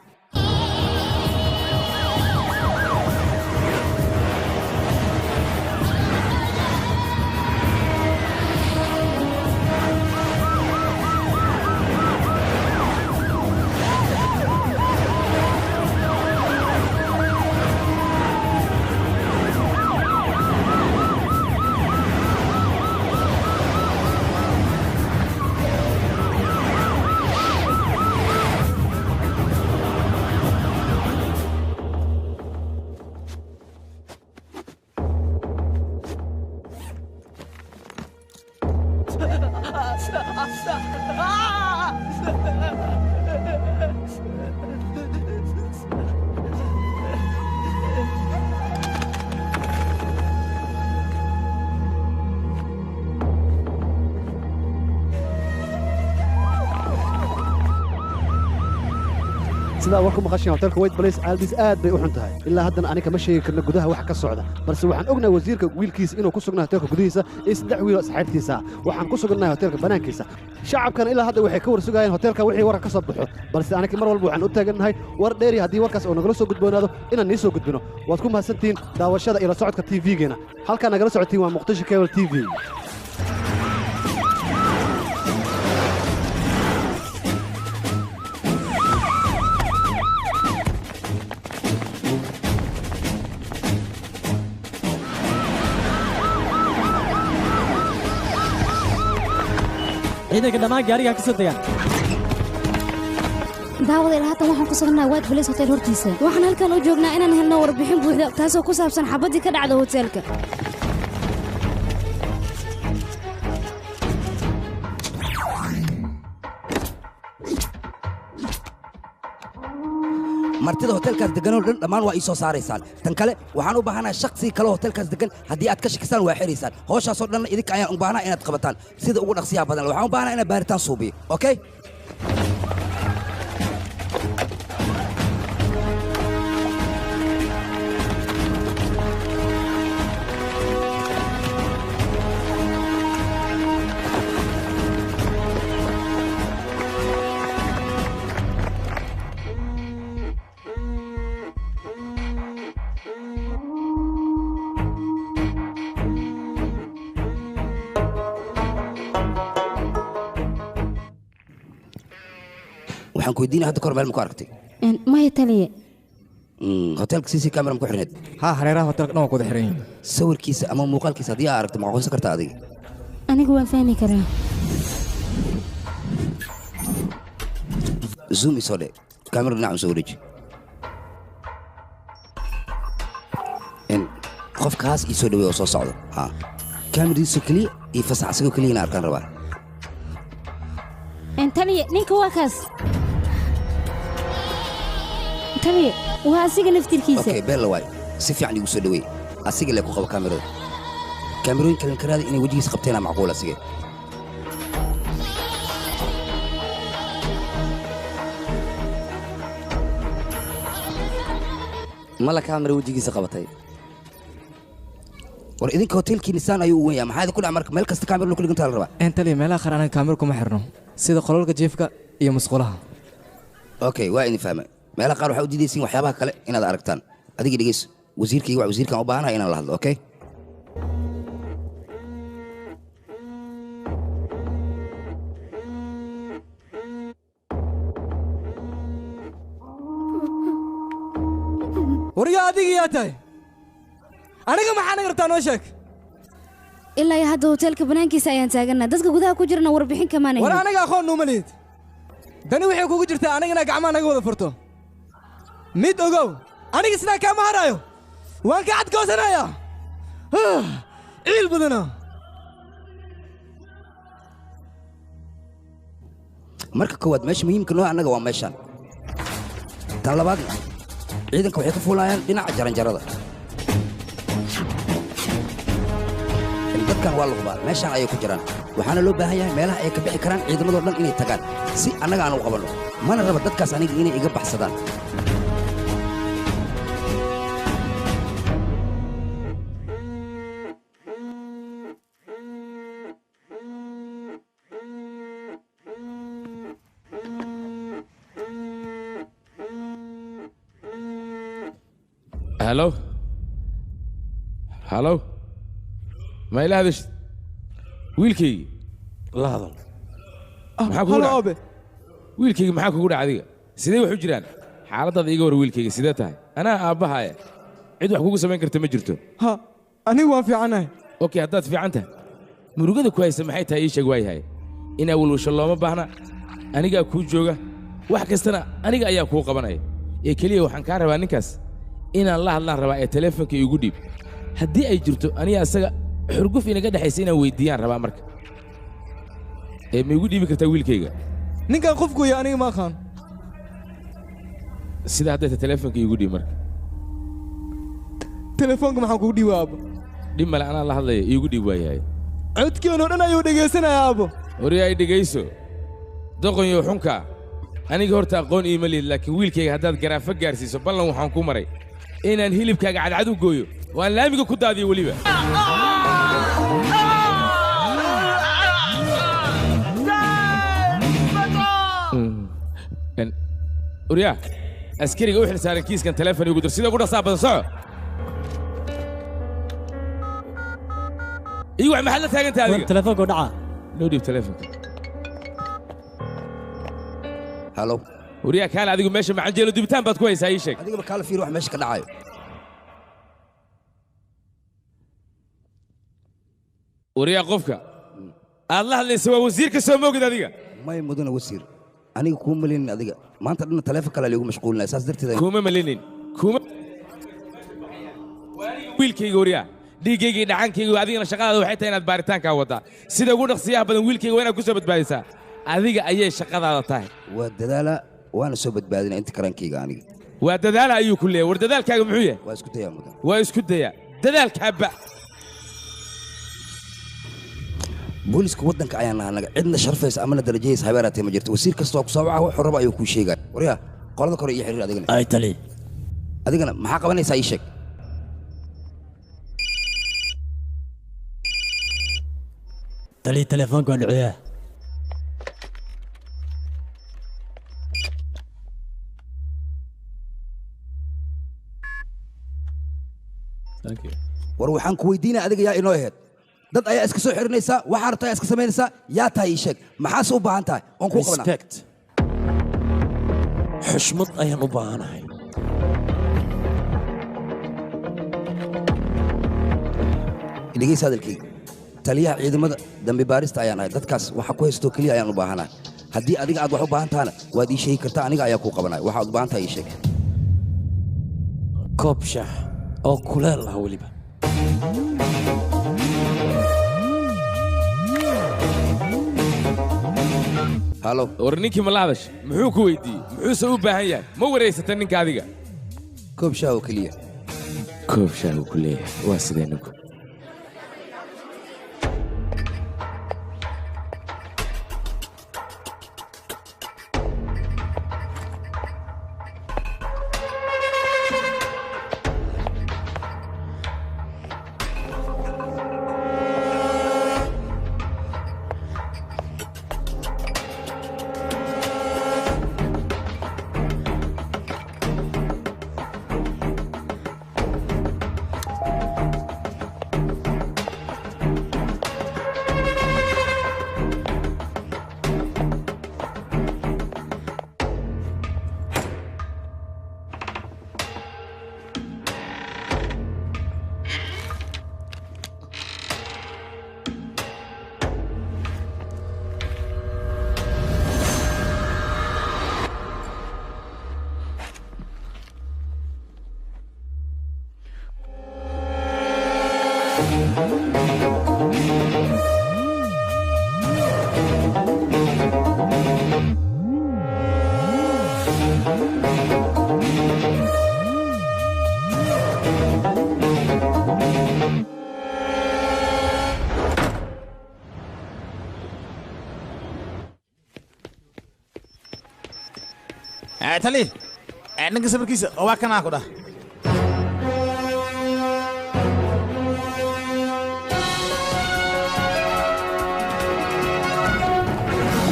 sida warku maqashay hotelka White Palace Aldis aad bay u xun tahay ilaa haddana aniga ma sheegi karno gudaha wax ka socda balse waxaan ognahay wasiirka wiilkiisa inuu ku sugnaa hotelka gudihiisa iyo saddex wiil oo saxiibtiisa waxaan ku sugnahay hotelka banaankiisa shacabkana ilaa hadda waxay ka war sugayaan hotelka wixii warar ka soo baxo balse aniga mar walba waxaan u taagannahay war dheeri haddii warkaas oo nagala soo gudboonaado inaan nii soo gudbino waad ku mahadsantihiin daawashada iyo la socodka TV-geena halkaa nagala socotiin waa Muqdisho Cable TV ciidanka dhammaan gaariga ka soo degaan daawada ilaa haatan waxaan ku sugannahay White Place Hotel hortiisa waxaan halkan u joognaa inaan helno warbixin buuxda taasoo ku saabsan xabadii ka dhacday hotelka martida hotelkaas degan oo dhan dhammaan waa ii soo saaraysaan tan kale waxaan u baahanahay shakhsi kale hotelkaas degan haddii aad ka shakisaan waa xiraysaan howshaasoo dhan idinka ayaan u baahanahay inaad qabataan sida ugu dhaqsiyaha badan waxaan u baahanahay inaad baaritaan suubiyo okay waxaan ku weydiinay hadda kor meel ma ku aragtay maya taliye hotelka CC camera ma ku xirneed ها hareeraha hotelka dhan waa ku wada xiran yihiin sawirkiisa ama muuqaalkiisa haddii aad aragto ma aqoonsan kartaa adiga anigu waan fahmi karaa zoom isoo dhe camera dhinac u soo wareeji qofkaas ii soo dhaweey oo soo socdo ha kaamiridiisu keliya iyo fasax asigoo keliya inaan arkaan rabaa taliye ninka waa kaas taliye waa asiga naftirkiisa okay bella waay si fiican igu soo dhaweey asiga lee ku qabo kaamirada kaamirooyin kalen karaada inay wejigiisa qabteena macquul asige mala kaamira wejigiisa qabatay war idinka hotelkii nisaan ayuu u weyn yahay maxaa idin ku dhac marka meel kasta kaamira ku dhigantaa la rabaa taliye meelaha qaar anaga kaamira kuma xirno sida qolalka jiifka iyo musqulaha okay waa idin fahmay meelaha qaar waxaa u diidaysiin waxyaabaha kale inaad aragtaan adiga dhegeyso wasiirkayga waa wasiirkaan u baahanahay inaan la hadlo okay waryaa adiga yaa tahay aniga maxaa naga rabtaa noo sheeg ilaa iyo hadda hotelka banaankiisa ayaan taaganaa dadka gudaha ku jirana warbixin kamaanay war aniga aqoon nuuma lihid dani waxay kugu jirtaa anigana gacmaha naga wada furto mid ogow aniga sidaa kaama haraayo waan ka cadkoosanayaa ciil badana marka koowaad meesha muhiimka noo annaga waa meeshaan tan labaadna ciidanka waxay ka fuulayaan dhinaca jaranjarada dadkan waa lugubaa meeshaan ayay ku jiraan waxaana loo baahan yahay meelaha ay ka bixi karaan ciidamadoo dhan inay tagaan si annaga aan u qabanno mana raba dadkaas aniga inay iga baxsadaan هلو هلو ما إله هذا ويلكي لا هذا هلا أبي ويلكي maxaa kugu dhacday sidee wax u jiraan xaaladada iga war wiilkayga sidee tahay ana aabahay cid wax kugu sameyn karta ma jirto ha anigu waan fiicanahay okay haddaad fiican tahay murugada ku haysa maxay tahay ii sheeg waayahay in awalwasho looma baahna anigaa kuu jooga wax kastana aniga ayaa kuu qabanaya ee keliya waxaan kaa rabaa ninkaas inaan la hadlaan rabaa ee teleefonka igu dhiib haddii ay jirto aniga asaga xurguf inaga dhexaysa inaan weydiiyaan rabaa marka ee ma igu dhiibi kartaa wiilkayga ninkan qofku iyo aniga ma aqaan sida haddayta teleefonka igu dhiib marka teleefonka maxaan kugu dhiiba aabo dhib male anaa la hadlaya iigu dhiib waayahay codkiinoo dhan ayuu dhegaysanaya aabo hore ay dhegayso doqonyo xunka aniga horta aqoon iima lihid laakiin wiilkayga haddaad garaafo gaarsiiso ballan waxaan ku maray inaan hilibkaaga cadcad u gooyo oo aan laamiga ku daadiyo weliba uryaa askariga u xil saaran kiiskan teleefon igu dir sida ugu dhasaa badan soco iyo wax maxaad la taagantahay adiga telefoonka dhaca loo dhiib teleefonka halo uryaa kaale adigu meesha macanjeelo dubitaan baad ku haysaa ii sheeg adigaba kaala fiir wax meesha ka dhacayo uryaa qofka aad la hadlaysa waa wasiirka soo moogid adiga may mudana wasiir aniga kuma malinin adiga maanta dhan taleefon kale liigu mashquulinaya saas darteed kuma malinin kuma wiilkayga wariyaa dhiiggayga iyo dhacankayga adigana shaqadaada waxay tahay inaad baaritaankaa waddaa sida ugu dhaqsiyaha badan wiilkayga waa inaad ku soo badbaadisaa adiga ayay shaqadaada tahay waa dadaala waana soo badbaadinaa inta karaankayga aniga waa dadaala ayuu ku leeyahay war dadaalkaaga muxuu yahay waa isku dayaa mudan waa isku dayaa dadaalkaaba booliska waddanka ayaan nahay naga cidna sharfaysa amana darajayaysa habeeraatee ma jirto wasiir kastoo ku soo waca wuxuu rabo ayuu kuu sheegaya waryaa qolada kore iyo xiriir adigana ay tali adigana maxaa qabanaysaa ii sheeg tali telefoonka waa dhicyaa war waxaan ku weydiinaya adiga yaa inoo aheyd dad ayaa iska soo xirinaysaa waxaa rabtaa iska samaynaysaa yaa tahay ii sheeg maxaase u baahan tahay oon kuu qabanaa respect xushmad ayaan u baahanahay dhegeysa hadalkayga taliyaha ciidamada dambi baarista ayaan ahay dadkaas waxa ku haystoo keliya ayaan u baahanahay haddii adiga aad wax u baahan tahana waad ii sheegi kartaa aniga ayaa kuu qabanaya waxaad u baahan tahay ii sheeg koob shaah oo kuleel ah weliba halo war ninkii ma la hadash muxuu ku weydiiyey muxuuse u baahan yahay ma wareysata ninka adiga koob shaah oo keliya koob shaah uu ku leeyahay waa sidee ninku tali ninka sawirkiisa waa kanaa ku dhah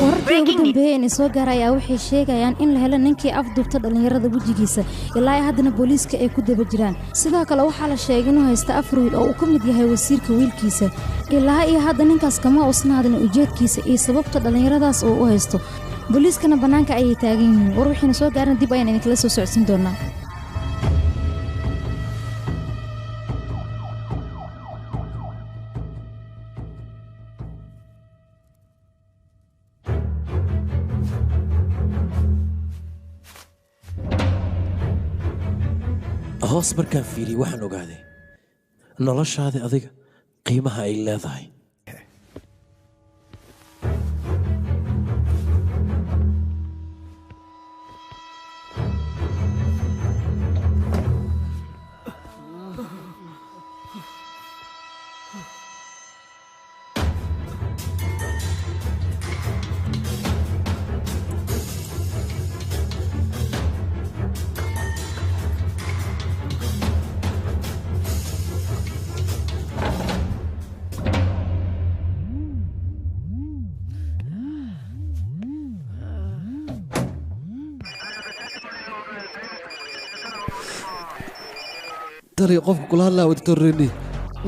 wararkii ugu dambeeyey inay soo gaara ayaa waxay sheegayaan in la helo ninkii afduubta dhallinyarada wejigiisa ilaa haddana booliiska ay ku daba jiraan sidoo kale waxaa la sheegay inuu haysta afar wiil oo uu ka mid yahay wasiirka wiilkiisa ilaa iyo hadda ninkaas kama uusan hadlin ujeedkiisa iyo sababta dhallinyaradaas uu u haysto booliiskana bannaanka ayay taagan yihiin war waxayna soo gaaran dib ayaan idinkala soo socodsiin doonaa hoos markaan fiiriyey waxaan ogaaday noloshaada adiga qiimaha ay leedahay tali qofka kula hadlaa doctor Rendi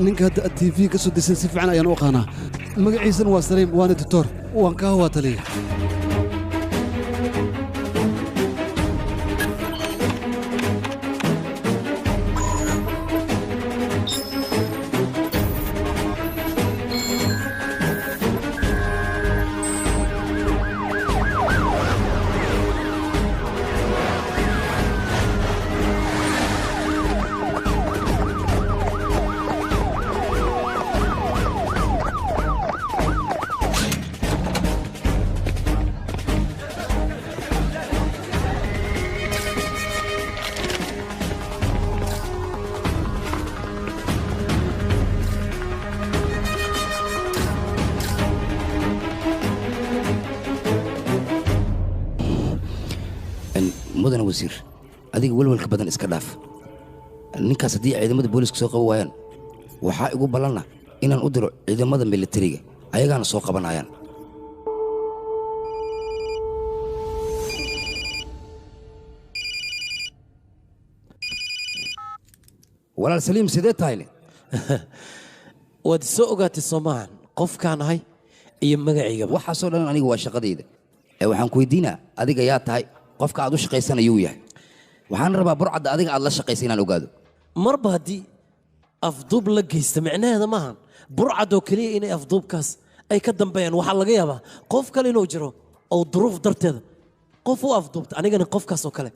ninka hadda TV ka soo disay si fiican ayaan u aqaanaa magaciisana waa Saliim waana doctor waan ka hawaa tali mudane wasiir adiga welwelka badan iska dhaaf ninkaas haddii ciidamada booliiska soo qaban waayaan waxaa igu ballanna inaan u diro ciidamada militariga ayagaana soo qabanayaan walaal saliim sidee tahayne waad soo ogaatay soomahan qofkaan ahay iyo magacaygaba waxaasoo dhan aniga waa shaqadayda ee waxaan ku weydiinaa adiga yaa tahay qofka aad u shaqaysanayuu yahay waxaan rabaa burcadda adiga aad la shaqaysa inaan ogaado marba haddii afduub la geysta micnaheeda maahan burcadoo keliya inay afduubkaas ay ka dambeeyaan waxaa laga yaabaa qof kale inuu jiro oo duruuf darteeda qof u afduubta anigana qofkaasoo kale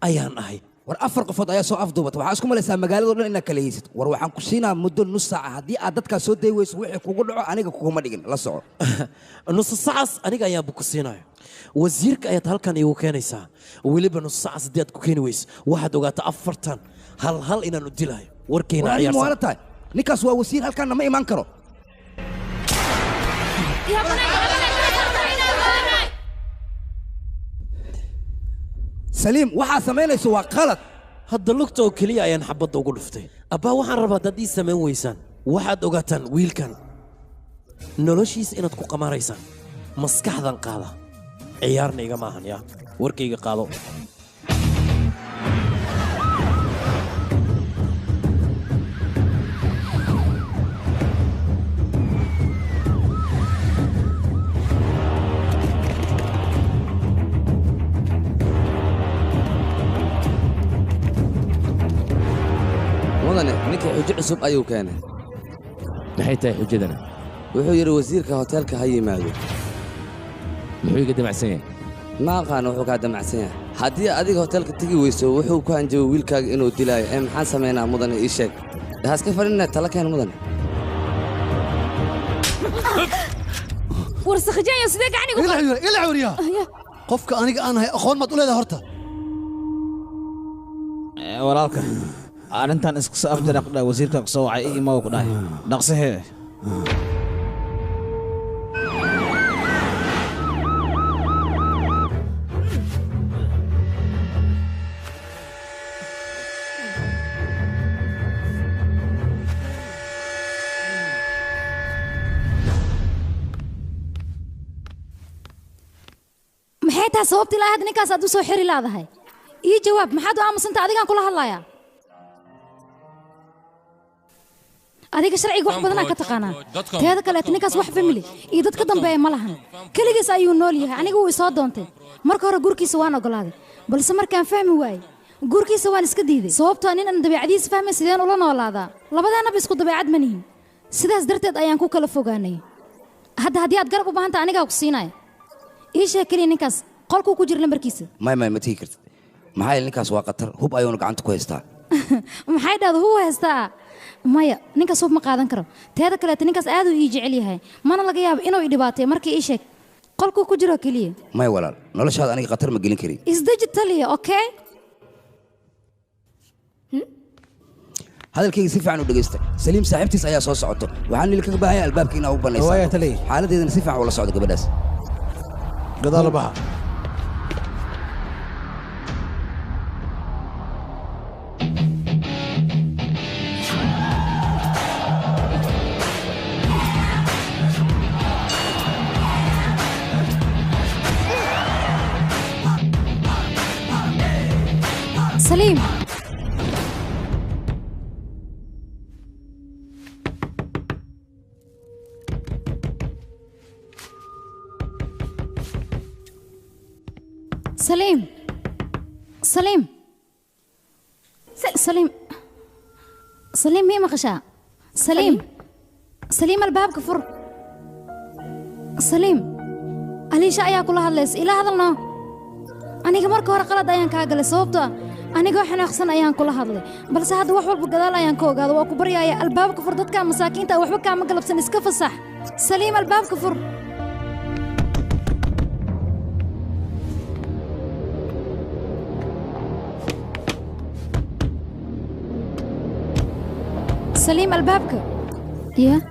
ayaan ahay war 4 qofood ayaa soo afduubata waxaa isku malaysaa magaaladoo dhan inaad kala haysid war waxaan ku siinaa muddo nus saaca haddii aad dadkaas soo dayi weyso wixii kugu dhaco aniga kuguma dhigin la soco nus saacaas aniga ayaanba ku siinayo wasiirka ayaad halkan iigu keenaysaa weliba nus saacaas haddii aad ku keeni weyso waxaad ogaataa 4 hal inaan u dilayo warkayna ciyaarsan tahay ninkaas waa wasiir halkaanna ma imaan karo saliim waxaa samaynayso waa qalad hadda lugta oo keliya ayaan xabadda ugu dhuftay abbaa waxaan rabaa dad ii samayn weysaan waxaad ogaataan wiilkan noloshiisa inaad ku qamaaraysaan maskaxdan qaada ciyaarna iga maahan yaa warkayga qaado ninka xujo cusub ayuu keenay maxay tahay xujadana wuxuu yidhi wasiirka hoteelka ha yimaado muxuu iga damacsan yahay ma aqaano wuxuu kaa damacsan yahay haddii adiga hoteelka tegi weyso wuxuu ku hanjabay wiilkaaga inuu dilaayo ee maxaan samaynaa mudane ii sheeg haska fadhinna tala keen mudane warsakhajaayo sidee gacanigu ila xuriya qofka aniga aan ahay aqoon maad u leedahay horta walaalka arrintan isku soo afjara ku dhahay wasiirka ku soo wacay imaw ku dhahay dhaqsahee maxay tahay sababta ilaa hadda ninkaas aad u soo xiri laadahay ii jawaab maxaad u aamusanta adigaan kula hadlayaa adiga sharciga wax badanaa ka taqaanaa teeda kaleeta ninkaas wax famili iyo dad ka dambeeya ma lahan keligiis ayuu nool yahay aniga wuu isoo doontay marka hore gurkiisa waan ogolaaday balse markaan fahmi waayey gurkiisa waan iska diiday sababtoo nin aan dabeecadiisa fahmay sideen ula noolaadaa labadeennaba isku dabeecad ma nihin sidaas darteed ayaan ku kala fogaanay hadda haddii aad garab u baahanta anigaa ku siinaya ii sheeg keliya ninkaas qolkuu ku jira lambarkiisa may ma tigi kartid maxaa yeele ninkaas waa khatar hub ayuuna gacanta ku haystaa maxay dhahda hub haystaa maya ninkaas hub ma qaadan karo teeda kaleeta ninkaas aad uu ii jecel yahay mana laga yaabo inuu i dhibaatay markii ii sheeg qolkuu ku jiro keliya may walaal noloshaada aniga khatar ma gelin karin isdeji taliya okay hadalkayga si fiican u dhegaysta saliim saaxiibtiis ayaa soo socoto waxaan nili kaga baahan yahay albaabka inaa u banaysa xaaladeedana si fiican ula socda gabadhaas gadaal baxa سليم سليم سليم سليم سليم مين مغشى سليم سليم الباب كفر سليم أليش أيا كلها الليس إلى هذا النوع aniga marka hore qalad ayaan kaa galay sababtoo ah anigoo xanaaqsan ayaan kula hadlay balse hadda wax walba gadaal ayaan ka ogaado waa ku baryaaya albaabka fur dadka masaakiinta waxba kaama galabsan iska fasax saliim albaabka fur سليم البابك يا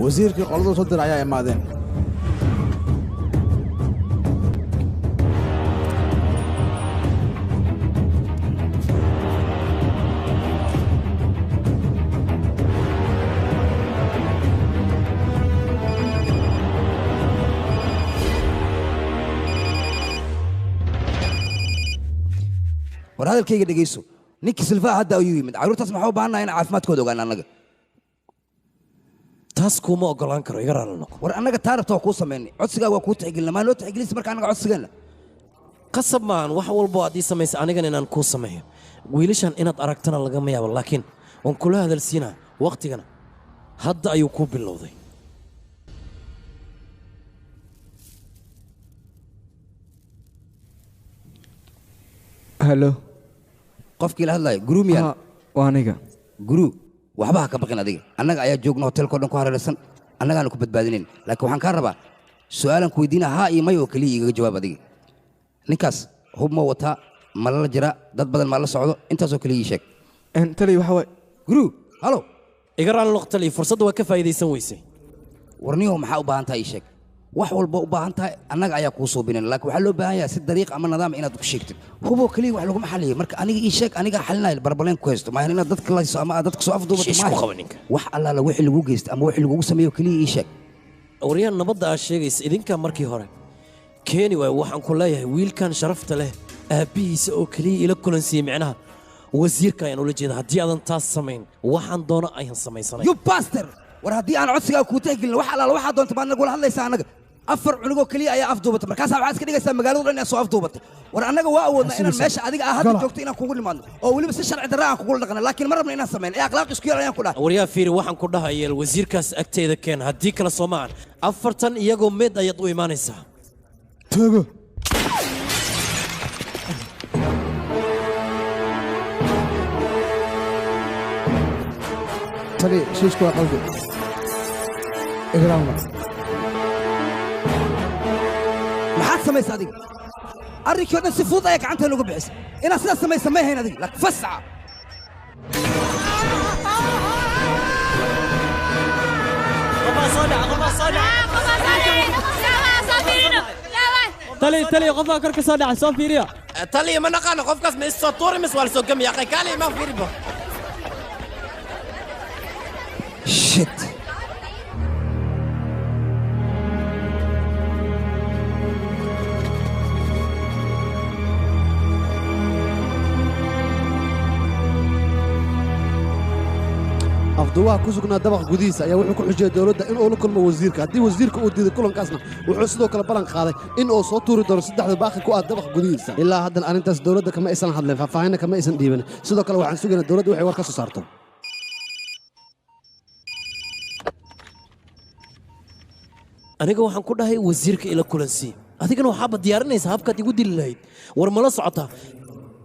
wasiirkii qolada soo diray ayaa imaadeen war hadalkayga dhegayso ninkii silfaa hadda ayuu yimid carruurtaas maxaa u baahannaha in caafimaadkooda ogaan annaga taas kuuma oggolaan karo iga raali noqo war annaga taa rabta waa kuu samaynay codsigaa waa kuu tixgelina maa loo tixgelinsa marka annaga codsigeenna qasab maahan wax walbo aad ii samaysa anigan inaan kuu sameeyo wiilashan inaad aragtana lagama yaabo laakiin waan kula hadalsiinaa wakhtigana hadda ayuu kuu bilowday halo qofkii la hadlaya guruu miyaan waa aniga guruu waxba ha ka baqin adiga annaga ayaa joogna hotelkao dhan ku hareeraysan annagaanu ku badbaadinayn laakiin waxaan kaa rabaa su'aalan ku weydiina haa iyo may oo keliya igaga jawaab adiga ninkaas hub ma wataa ma lala jira dad badan maa la socdo intaasoo keliya ii sheeg taliya waxa waay guruu halo iga raali noqo taliya fursadda waa ka faa'iidaysan weysay warniyow maxaa u baahan tahay ii sheeg wax walba u baahan tahay annaga ayaa kuu suubinin laakiin waxaa loo baahan yahay si dariiq ama nidaam inaad ku sheegtid huboo keliya wax laguma xaliyo marka aniga ii sheeg anigaa xalinaya barbaleen ku haysto maahan inaad dadka layso ama aad dadka soo afduubato wax allaala wixii lagu geysta ama wixii lagugu sameeyo keliya ii sheeg waryaan nabadda aad sheegaysa idinkaa markii hore keeni waay waxaan ku leeyahay wiilkan sharafta leh aabbihiisa oo keliya ila kulansiiyey micnaha wasiirka ayaan ula jeeda haddii aadan taas samayn waxaan doono ayaan samaysanay you baster war haddii aan codsigaa kuu tixgelin wax allaala waxaa doonta maad nagula hadlaysaa annaga afar cunugoo keliya ayaa afduubatay markaasaa waxaad iska dhigaysaa magaaladu dhan inaad soo afduubatay war annaga waa awoodnaa inaan meesha adiga aa hadda joogto inaan kugu nimaadno oo weliba si sharci darra aan kugula dhaqna laakiin ma rabna inaan samayn ee akhlaaq isku yar ayaan ku dhahay waryaa fiiri waxaan ku dhahayeel wasiirkaas agteeda keen haddii kale soo maahan 40 iyagoo meed ayaad u imaanaysaa tago tali shiishka waa qalbi igraama maxaad samaysa adiga arrinkii o dhan si fudud ayaa gacanteena uga bixisa inaad sidaas samaysa ma ahayn adiga laakiin fasaca tali qofaa kor ka soo dhaca soo fiiriya taliya ma naqaano qofkaas ma isoo tuuri mis waa la soo gamiya qaykaali ma fiiriba shit afduwaha ku sugnaa dabaq gudihiisa ayaa wuxuu ku xujiyey dowladda in uu la kulmo wasiirka haddii wasiirka uu diiday kulankaasna wuxuu sidoo kale ballan qaaday in uu soo tuuri doono saddexda baaqi ku ah dabaq gudihiisa ilaa haddan arrintaas dowladda kama aysan hadleen faahfaahinna kama aysan dhiibin sidoo kale waxaan sugaynaa dowladda waxay war ka soo saarto aniga waxaan ku dhahay wasiirka ila kulansii adigana waxaaba diyaarinaysaa habkaad igu dili lahayd war mala socotaa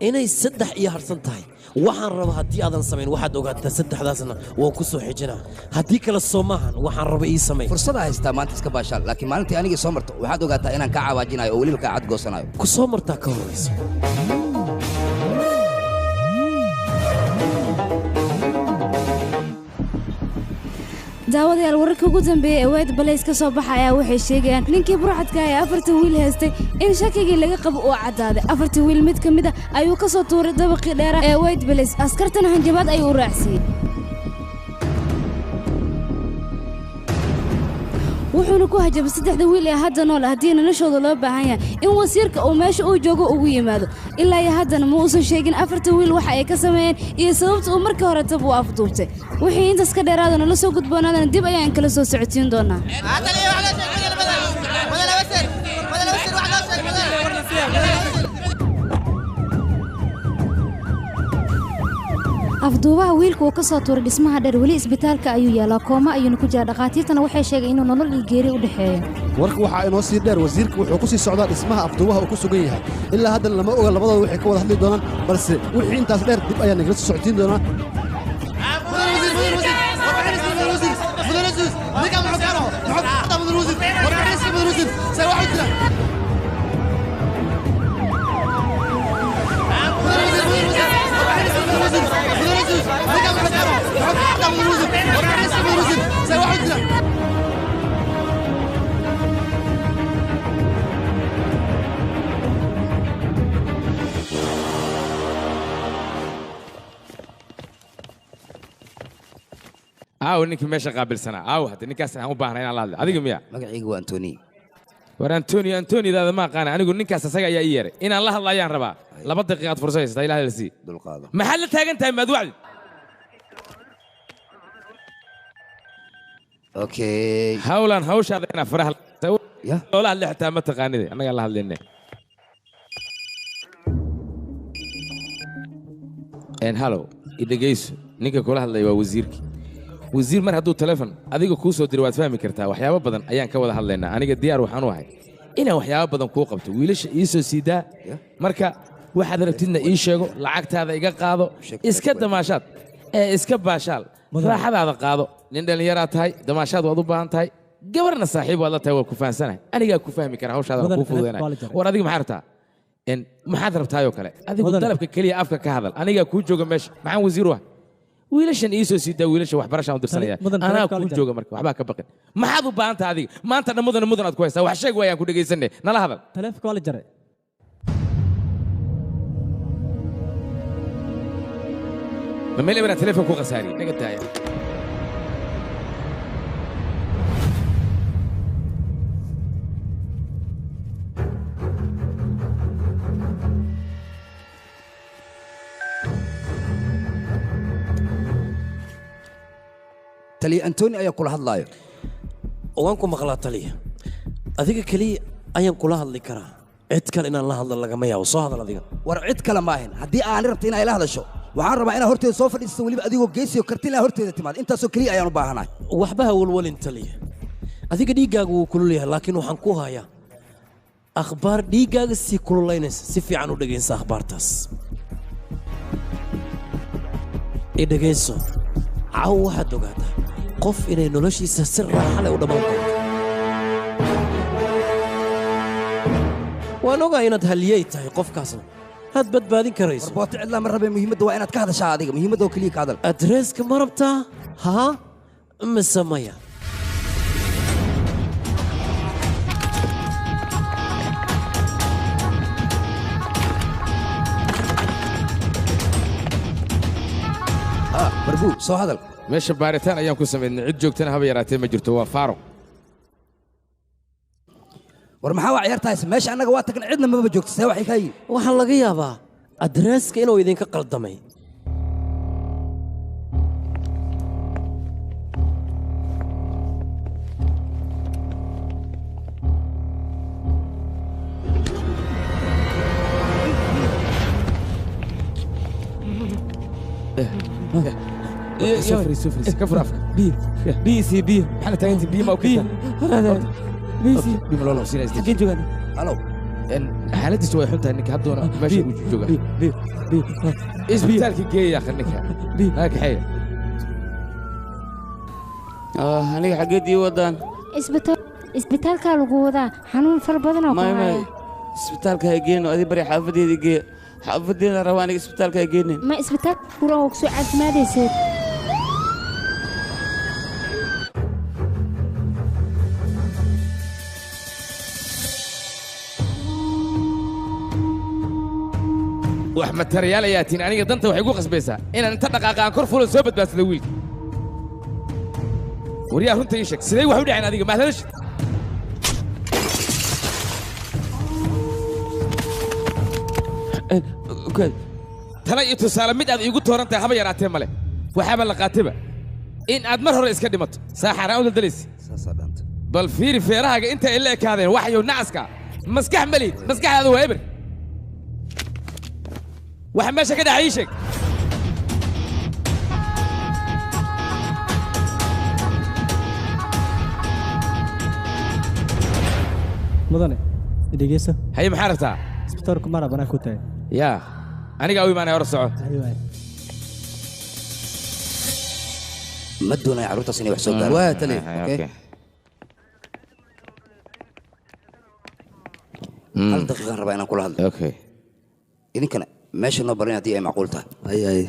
inay 3 iyo harsan tahay waxaan rabaa haddii aadan samayn waxaad ogaataa 3daasna waan ku soo xijinaa haddii kale soo maahan waxaan raba ii samay fursada haystaa maanta iska baashaal laakiin maalintii anigii soo marto waxaad ogaataa inaan kaa cawaajinayo oo weliba kaa cadgoosanayo ku soo martaa ka horraysa daawadayaal wararka ugu dambeeyay ee weyd balays ka soo baxaya waxay sheegayaan ninkii burcadka ee 4 wiil haystay in shakigii laga qabo uu cadaaday 4 wiil mid ka mid ah ayuu ka soo tuuray dabaqii dheera ee weyd balays askartana hanjabaad ayuu u raacsiiyey wuxuuna ku hajabay 3 wiil ee hadda nool haddii noloshooda loo baahan yahay in wasiirka uu meesha uu joogo ugu yimaado ilaa iyo haddana ma uusan sheegin 4 wiil waxa ay ka sameeyeen iyo sababta uu markii hore tab u afduubtay wixii intaas ka dheeraadana la soo gudboonaadana dib ayaan kala soo socodsiin doonaa afduubaha wiilka uu ka soo tuuray dhismaha dheer weli isbitaalka ayuu yaalaa kooma ayuuna ku jiraa dhakhaatiirtana waxay sheegeen inuu nolol iyo geeri u dhexeeyo warka waxaa inoo sii dheer wasiirka wuxuu ku sii socdaa dhismaha afduubaha uu ku sugan yahay ilaa haddana lama oga labadooda waxay ka wada hadli doonaan balse wixii intaas dheer dib ayaa nagala soo socodsiin doonaa Say what? aaw ninkii meesha qaabilsanaa aaw hadda ninkaas aan u baahnay inaan la hadlo adiga miya magacaygu waa antoni war antonidaada ma aqaana anigu ninkaas asaga ayaa ii yeeray inaan la hadlo ayaan rabaa 2 daqiiqaad fursad haysata ilaahay la sii dulqaado maxaad la taagan tahay maad wacdi okay hawlan hawshaada inaa faraha loola hadle xitaa ma taqaanide annagaa la hadlayne hallow idhegayso ninka kula hadlaya waa wasiirkii wasiir mar hadduu telefon adiga kuu soo diro waad fahmi kartaa waxyaabo badan ayaan ka wada hadlaynaa aniga diyaar waxaan u ahay inaan waxyaabo badan kuu qabto wiilasha ii soo siidaa marka waxaad rabtidna ii sheego lacagtaada iga qaado iska damaashaad iska baashaal raaxadaada qaado nin dhallinyaraa tahay damaashaad waad u baahan tahay gabarna saaxiib waad la tahay waa ku fahansanahay anigaa ku fahmi kara hawshaada waa kuu fududaynaya war adiga maxaa rabtaa maxaad rabtaayoo kale adigu dalabka keliya afka ka hadal anigaa kuu jooga meesha maxaan wasiir u ah wiilashan ii soo siidaa wiilasha waxbarashaan u dirsanaya anaa kuu jooga marka waxbaa ka baqin maxaad u baahan tahay adiga maanta dhammadana mudan aad ku haysaa wax sheeg waayaan ku dhegaysanne nala hadal taleefonka waa la jaray ma meel ibraa taleefon ku khasaariyey naga daaya taliya antoni ayaa kula hadlaayo waan ku maqlaa taliya adiga keliya ayaan kula hadli karaa cid kale inaan la hadlo lagama yaabo soo hadal adiga war cid kale maahan haddii aan rabta inay la hadasho waxaan rabaa inaad horteeda soo fadhiisato weliba adigoo geesiyo karti ilaa horteeda timaad intaasoo keliya ayaan u baahanahay waxba ha walwalin taliya adiga dhiiggaagu wuu kulul yahay laakiin waxaan ku hayaa akhbaar dhiiggaaga sii kululaynaysa si fiican u dhegaysa akhbaartaas i dhegayso caaw waxaad ogaataa qof inay noloshiisa si raaxa leh u dhammaan doonto waan ogaa inaad haliyey tahay qofkaasna had badbaadin karayso warbooto cidlaa ma rabe muhiimadda waa inaad ka hadashaa adiga muhiimadda oo keliya ka hadal adreeska ma rabtaa haa mise maya barbuu soo hadal meesha baaritaan ayaan ku samaynay cid joogtana haba yaraatee ma jirto waa faaruq war maxaa waa ciyaartahays meesha annaga waa tagna cidna maba joogto see waxay kaa yihin waxaa laga yaabaa adreeska inuu idinka qaldamay سفري كفر افك بي سي بي احنا تاينتي بي ما وكيل بي ملولو سينا حقين جوغان الو حالتي شوي حنتها انك هدونا ماشي جوغا بي اسبيتالك جاي يا اخي انك هاك حي aniga xageedii wadaan isbitaalka lagu wadaa xanuun far badan oo may isbitaalka ay geeno adi bari xaafadeedii gee xaafadeena rabaa aniga isbitaalka ay geenin ma isbitaal kuran oo soo caafimaadaysa wax materiyaal ayaa tiin aniga danta waxay ku qasbaysaa inaan inta dhaqaaqaan kor fuulan soo badbaadsado wiilka waryaa runta ii sheeg sidee wax u dhaceen adiga mahadalashid tala iyo tusaale mid aad iigu tooran tahay haba yaraatee male waxaaba la qaataba in aad mar hore iska dhimato saaxaraan u daldalaysi bal fiiri feerahaaga intay ila ekaadeen waxyow nacaska maskax malihid maskaxdaada waa eber waxa meesha ka dhacay ii sheeg mudane dhegeysa haye maxaa rabtaa isbitaalku mara banaan ku tahay yaa anigaa u imaanaya hor soco ma doonaya carruurtaas inay wax soo gaaraan waa tali hal daqiiqaan rabaa inaan kula hadlo idinkana meesha noo baran haddii ay macquul tahay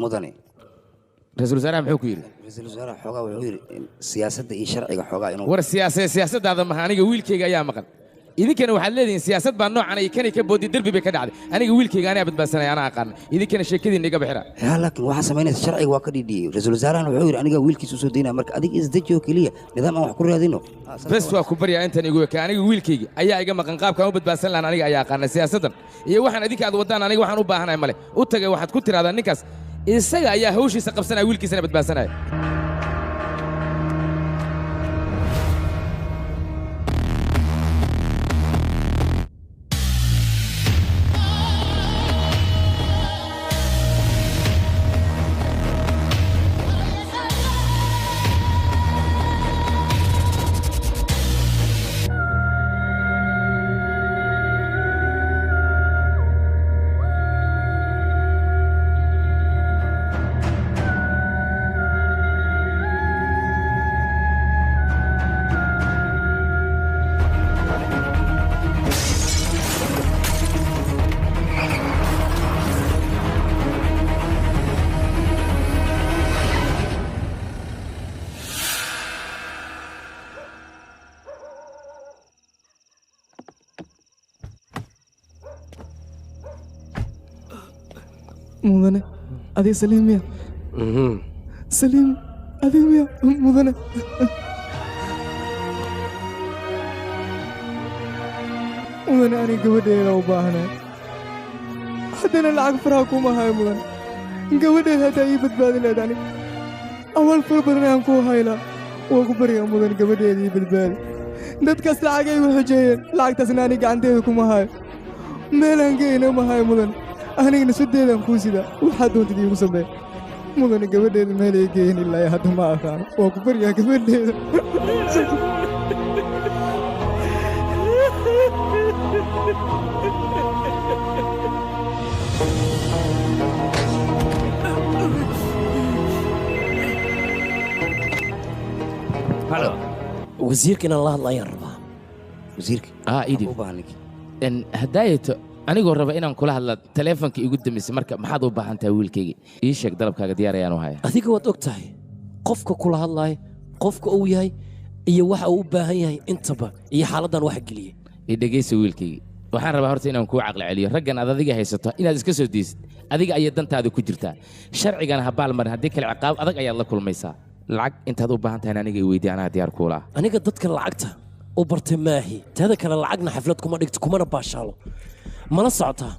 mudane ra-iisul wasaaraha muxuu ku yidhi ra-iisul wasaaraha xoogaa wuxuu yidhi siyaasadda iyo sharciga xoogaa inuu war siyaasaddaada maha aniga wiilkayga ayaa maqan idinkana waxaad leedihiin siyaasad baa noocan iyo kanay ka boodi derbi bay ka dhacday aniga wiilkayga anaa badbaadsanaya anaa aqaana idinkana sheekadiinna iga bixira yaa laakiin waxaa samaynaysa sharciga waa ka dhidhiyey ra-iisul wasaarahana wuxuu yidhi aniga wiilkiisa u soo daynaya marka adiga isdejiyo keliya nidaam aan wax ku raadino bes waa ku baryaa intan igu eka aniga wiilkayga ayaa iga maqan qaabkaan u badbaadsan lahan aniga ayaa aqaana siyaasaddan iyo waxaan idinka aad waddaan aniga waxaan u baahanahay male u tagay waxaad ku tirahdaan ninkaas isaga ayaa hawshiisa qabsanaya wiilkiisana badbaadsanaya mudane adiga saliim miya saliim adiga miya mudane mudane aniga gabadheeda u baahanahay haddana lacag faraha kuma hayo mudan gabadheeda haddaa ii badbaadi leed anig awaal fara badan ayaan kuu haylaa waa ku baryaa mudan gabadheeda ii badbaadi dadkaas lacagay igu xojeeyeen lacagtaasna aniga gacanteeda kuma hayo meelaan geyna ma hayo mudan anigana sudeedaan kuu sidaa waxaa doontid iigu samee mudane gabadheeda meelay geeyin ilaa hadda ma aqaano waa ku baryaa gabadheeda halo wasiirka inaan la hadla ayaan rabaa wasiirka idib hadaayeto anigoo raba inaan kula hadla taleefonka igu damisay marka maxaad u baahan tahay wiilkayga ii sheeg dalabkaaga diyaar ayaan u haya adiga waad og tahay qofka kula hadlaaya qofka uu yahay iyo waxa uu u baahan yahay intaba iyo xaaladdan waxa geliyey dhegaysa wiilkayga waxaan rabaa horta inaan kuu caqli celiyo raggan aad adiga haysato inaad iska soo deysid adiga ayay dantaada ku jirtaa sharcigana ha baalmarin haddii kale ciqaab adag ayaad la kulmaysaa lacag intaad u baahan tahay aniga weydii anaa diyaar kuula aniga dadka lacagta u bartay maahi teeda kale lacagna xaflad kuma dhigto kumana baashaalo mala socotaa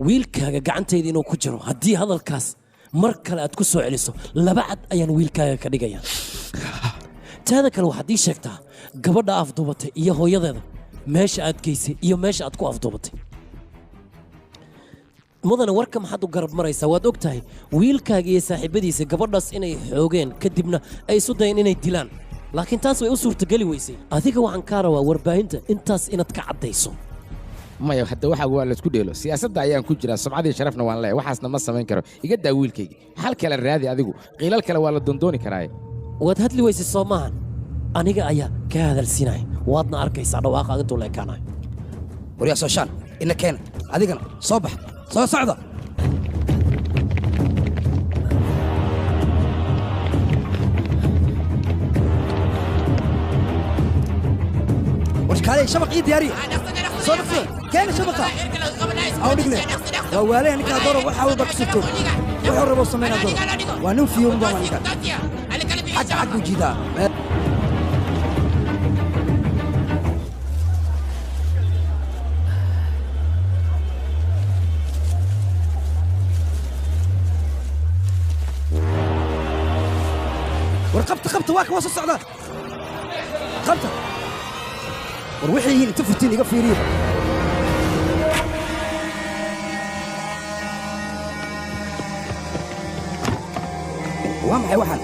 wiilkaaga gacantayda inuu ku jiro haddii hadalkaas mar kale aad ku soo celiso laba cad ayaan wiilkaaga ka dhigaya teeda kale waxaad ii sheegtaa gabadha afduubatay iyo hooyadeeda meesha aad geysay iyo meesha aad ku afduubatay mudane warka maxaad u garab maraysaa waad og tahay wiilkaaga iyo saaxiibadiisa gabadhaas inay xoogeen kadibna ay isu dayeen inay dilaan laakiin taas way u suurtageli weysay adiga waxaan kaa rabaa warbaahinta intaas inaad ka caddayso maya hadda waxaa waa laysku dheelo siyaasadda ayaan ku jiraa sumcadii sharafna waan leeyahay waxaasna ma samayn karo iga daa wiilkayga hal kale raadi adigu qiilal kale waa la dondooni karaaye waad hadli weysay soo maahan aniga ayaa kaa hadalsiinaya waadna arkaysaa dhawaaqaaga intuu leekaanayo waryaa sooshaan ina keena adigana soo bax soo socda warshkaaley shabaq ii diyaariya soo dhaqsada keena shabaqa aw dhigne waa waalaha ninkaa doro waxa walba ka sirto wuxuu rabo samaynaa doro waa nin fiyoon baa ninkan xagga xagguu jiidaa qabta waa ka wasa socdaa qabta war waxay yihiin inta furtiin iga fiiriya waa maxay waxaan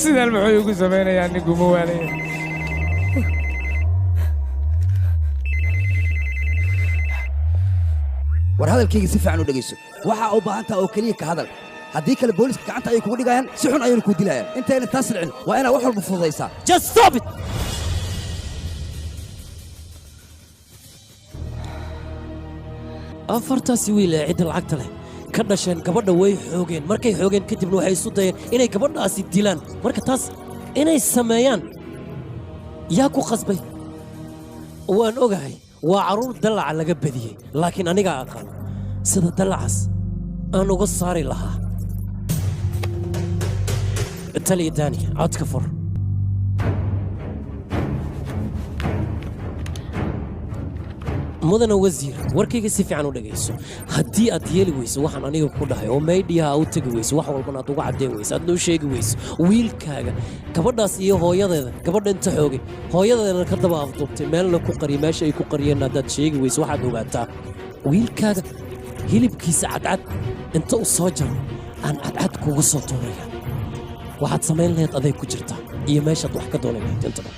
sidaan muxuu igu samaynayaa ninkuma waalaya war hadalkayga si fiican u dhegayso waxaa u baahan taha oo keliya ka hadal haddii kale booliska gacanta ayay kugu dhigayaan si xun ayayna kuu dilayaan intayna taas dhicin waa inaad wax walba fududaysaa just stop it afartaasi wiil ee cidda lacagta leh ka dhasheen gabadha way xoogeen markay xoogeen kadibna waxay isu dayeen inay gabadhaasi dilaan marka taas inay sameeyaan yaa ku qasbay waan ogahay waa carruur dallaca laga badiyey laakiin anigaa aqaan sida dallacaas aan uga saari lahaa taliya daani codka fur mudana wasiir warkayga si fiican u dhegayso haddii aad yeeli weyso waxaan aniga ku dhahay oo maydhiyaha u tegi weyso wax walbana aad uga caddayn weyso aad noo sheegi weyso wiilkaaga gabadhaas iyo hooyadeeda gabadha inta xoogay hooyadeedana ka daba afduubtay meelna ku qariya meesha ay ku qariyeen haddaad sheegi weyso waxaad ogaataa wiilkaaga hilibkiisa cadcad inta u soo jaro aan cadcad kuuga soo tuuraya waxaad samayn lahayd aday ku jirtaa iyo meeshaad wax ka doonan lahayd intaba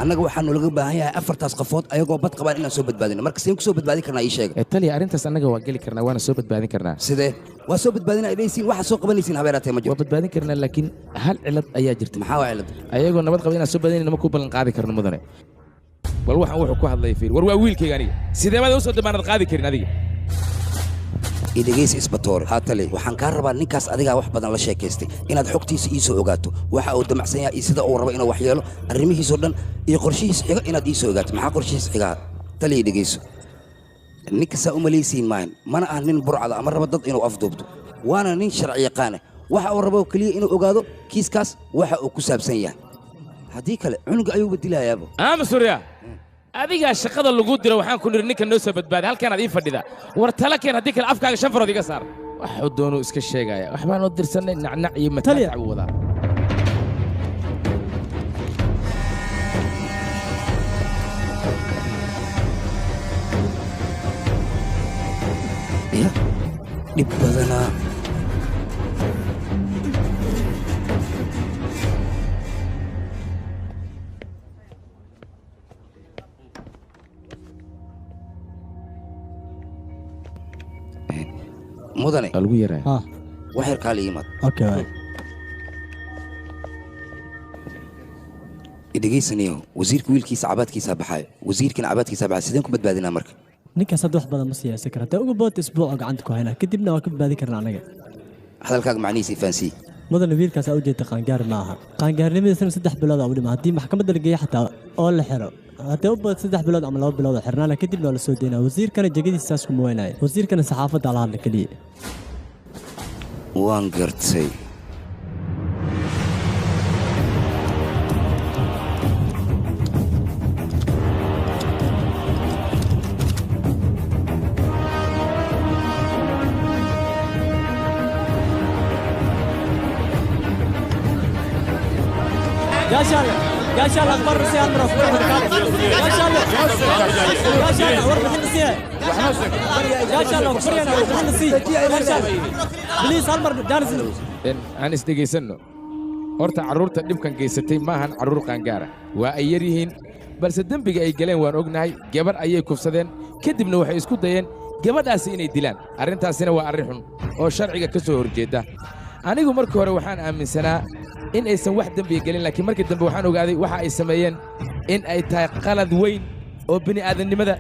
annaga waxaan nolaga baahan yahay afartaas qofood ayagoo bad qabaan inaan soo badbaadino marka seen ku soo badbaadin karnaa ii sheega taliya arrintaas annaga waa geli karnaa waana soo badbaadin karnaa sidee waa soo badbaadina ay leeysiin waxa soo qabanaysiin habeeraatee ma jirto waa badbaadin karnaa laakiin hal cilad ayaa jirta maxaa waa cilad ayagoo nabad qaba inaan soo badbaadin ma ku ballan qaadi karno mudane bal waxaan wuxuu ku hadlaya fiir war waa wiilkayga aniga sidee baad u soo damaanad qaadi karin adiga idhegaysa isbatoore haatale waxaan kaa rabaa ninkaas adigaa wax badan la sheekaystay inaad xogtiisa ii soo ogaato waxa uu damacsan yahay iyo sida uu rabo inuu wax yeelo arrimihiisoo dhan iyo qorshihiisa xiga inaad ii soo ogaato maxaa qorshihiisa xigaa taliya dhegayso ninkasaa u malaysiin maahan mana ah nin burcada ama raba dad inuu afduubto waana nin sharci yaqaane waxa uu rabo keliya inuu ogaado kiiskaas waxa uu ku saabsan yahay haddii kale cunuga ayuuba dilayaaba surya adigaa shaqada lagu diro waxaan ku niri ninka noo soo badbaaday halkaanaad ii fadhida war tala keen haddii kale afkaaga shan farood iga saar waxuu doonuu iska sheegaya waxbaan oo dirsannay nacnac iyo mataac buu wadaa dhib badanaa mudane lagu yaraa wax yar kaala yimaad idhegaysanayo wasiirka wiilkiisa cabaadkiisaa baxaayo wasiirkina cabaadkiisaa baxaayo sideen ku badbaadinaa marka ninkaas hadda wax badan ma siyaasi kara haddee uga boodta isbuuc oo gacanta ku haynaa kadibna waa ka badbaadin karnaa anaga hadalkaaga macnihiisa ifaansii mudane wiilkaas aa u jeedta qaangaar ma aha qaangaarnimadiisana 3 bilood aa u dhima haddii maxkamadda la geeyo xataa oo la xiro haddii u badan 3 bilood ama 2 bilood oo xirnaana kadibna waa la soo deynaa wasiirkana jegadiisa saas kuma weynaayo wasiirkana saxaafadda la hadla keliya waan gartay يا شاله يا شاله اخبار روسيا امر يا شاله يا شاله ورد الحنسيه يا شاله فرينا الحنسيه يا شاله بليز امر جالس aan isdhegaysanno horta carruurta dhibkan geysatay maahan carruur qaangaara waa ay yar yihiin balse dembiga ay galeen waan ognahay gabar ayay kufsadeen kadibna waxay isku dayeen gabadhaasi inay dilaan arrintaasina waa arrin xun oo sharciga ka soo horjeedda anigu markii hore waxaan aaminsanaa in aysan wax dembiga gelin laakiin markii dambe waxaan ogaaday waxa ay sameeyeen in ay tahay qalad weyn oo bini'aadannimada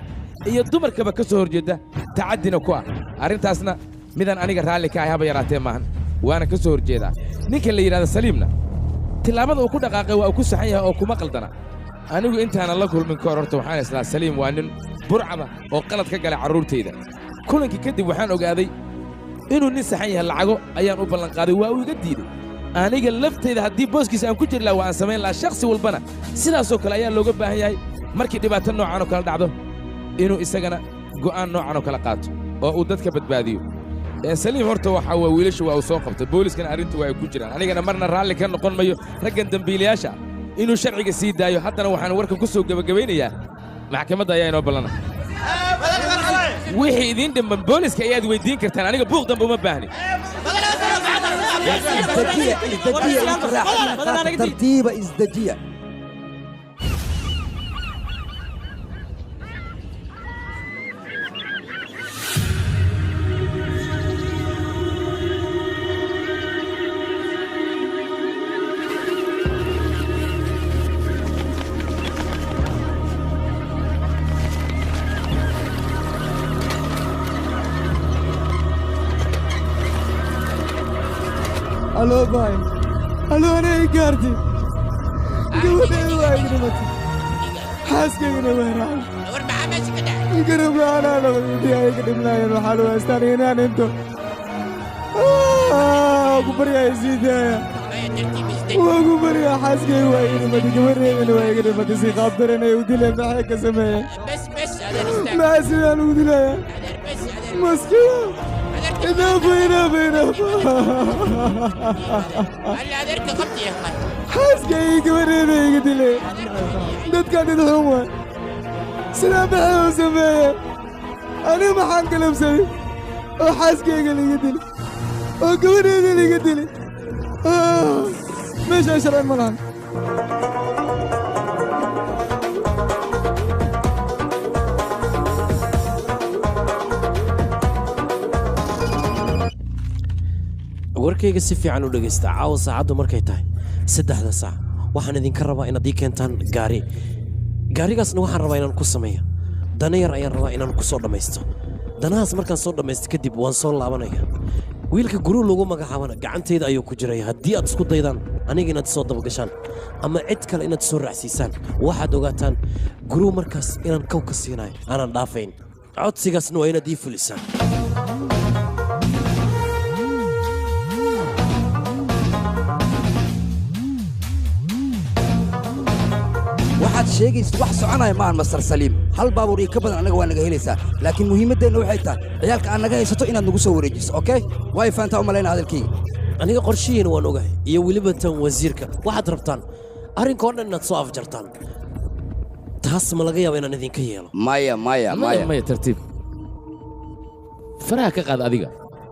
iyo dumarkaba ka soo horjeedda tacaddina ku ah arrintaasna midaan aniga raalli ka ahay haba yaraatee maahan waana ka soo horjeedaa ninka la yidhahda saliimna tillaabada uu ku dhaqaaqay waa uu ku saxan yahay oo kuma qaldana anigu intaanan la kulmin ka hor horta waxaan islaa saliim waa nin burcada oo qalad ka galay carruurtayda kulankii kadib waxaan ogaaday inuu nin saxan yahay lacago ayaan u ballanqaaday waa uu iga diiday aniga laftayda haddii booskiisa aan ku jiri laha waa aan samayn lahaa shakhsi walbana sidaasoo kale ayaa looga baahan yahay markii dhibaato noocan oo kale dhacdo inuu isagana go'aan noocan oo kale qaato oo uu dadka badbaadiyo saliim horta waxaa waa wiilashu waa uu soo qabtay booliskana arrintu waa ay ku jiraan anigana marna raalli ka noqon mayo raggan dembiilayaasha inuu sharciga sii daayo haddana waxaan warkan ku soo gebagabaynayaa maxkamadda ayaa inoo ballana wixii idiin dhimban booliska ayaad weyddiin kartaan aniga buuq dambe uma baahni tartiiba isdejiya الو باي الو انا قارتي قبل ايوه يقربتي حاسك انا وين يقرب انا بدي يقرب لا الحلو استنين انا انتو كبر يا زيد وكبر يا حاسك ايوه يقربتي كبر انا يقربتي سي خاطر انا ودي له معك سماه بس انا ودي له مسكين إنافة هلا هذيك خبتي يا أخي حاسكي كبريني قدلي دد كان يدهمون سلام بحي وسمية أنا ما حنقلب سوي وحاسكي قلي قدلي وكبريني اللي قدلي مش أشرع الملان warkayga si fiican u dhegaysta caawa saacaddu markay tahay 3 saac waxaan idinka rabaa inaad ii keentaan gaarigaasna waxaan rabaa inaan ku sameeyo dana yar ayaan rabaa inaan ku soo dhammaysto danahaas markaan soo dhammaysto kadib waan soo laabanaya wiilka guruu lagu magacaabana gacantayda ayuu ku jiraya haddii aad isku daydaan aniga inaad soo dabagashaan ama cid kale inaad soo raacsiisaan waxaad ogaataan guruu markaas inaan kow ka siinayo aanan dhaafayn codsigaasna waa inaad ii fulisaan waxaad sheegaysid wax soconaya maahan mastar saliim hal baabuur iyo ka badan annaga waa naga helaysaa laakiin muhiimaddeenna waxay tahay ciyaalka aad naga haysato inaad nagu soo wareejiso okey way faantaa u malayna hadalkayga aniga qorshihiina waan ogahay iyo weliba tan wasiirka waxaad rabtaan arrinkoo dhan inaad soo afjartaan taas ma laga yaaba inaan idinka yeelo maya tartiib faraha ka qaad adiga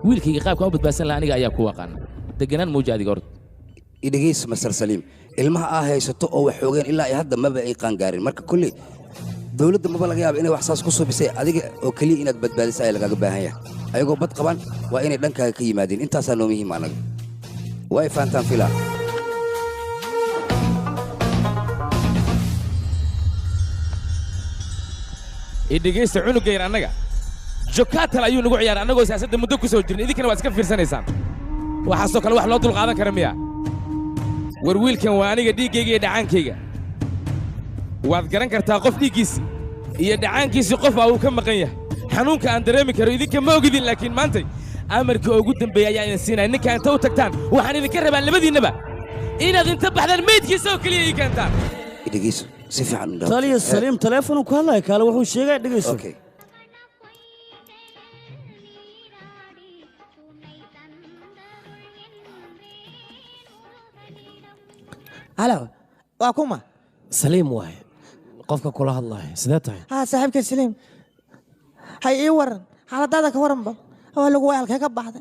wiilkayga qaabka u badbaadsan laha aniga ayaa ku waqaana deganaan muuja adiga orod idhegayso mastar saliim ilmaha aa haysato oo wax xoogeen ilaa ay hadda maba ay qaangaarin marka kulley dowladda maba laga yaaba inay wax saas ku suubisay adiga oo keliya inaad badbaadisa ayaa lagaaga baahan yahay ayagoo bad qaban waa inay dhankaaga ka yimaadeen intaasaa noo muhiim annaga waa ay fahantaan filaa idhegaysta cunugayr annaga jokaatal ayuu nagu ciyaaray annagoo siyaasadda muddo ku soo jirnay idinkana waad iska fiirsanaysaan waxaasoo kale wax loo dulqaadan kara miya war wiilkan waa aniga dhiiggayga iyo dhacaankayga waad garan kartaa qof dhiiggiisi iyo dhacaankiisii qof uu ka maqan yahay xanuunka aan dareemi karo idinka ma ogidin laakiin maantay amarkii ugu dambeeyey ayaa idin siinaya ninka inta u tagtaan waxaan idinka rabaa labadiinnaba inaad inta baxdaan meydkiisa oo keliya ii keentaan dhegeyso si fiican u taliya saliim taleefonu ku hadlaya kaale wuxuu sheegay dhegeyso halo waa kuma saliim waaye qofka kula hadlaya sidee tahay ها صاحبك سليم هاي إيه ورن حالة هذا كورن بل هو اللي جوال كيك بعض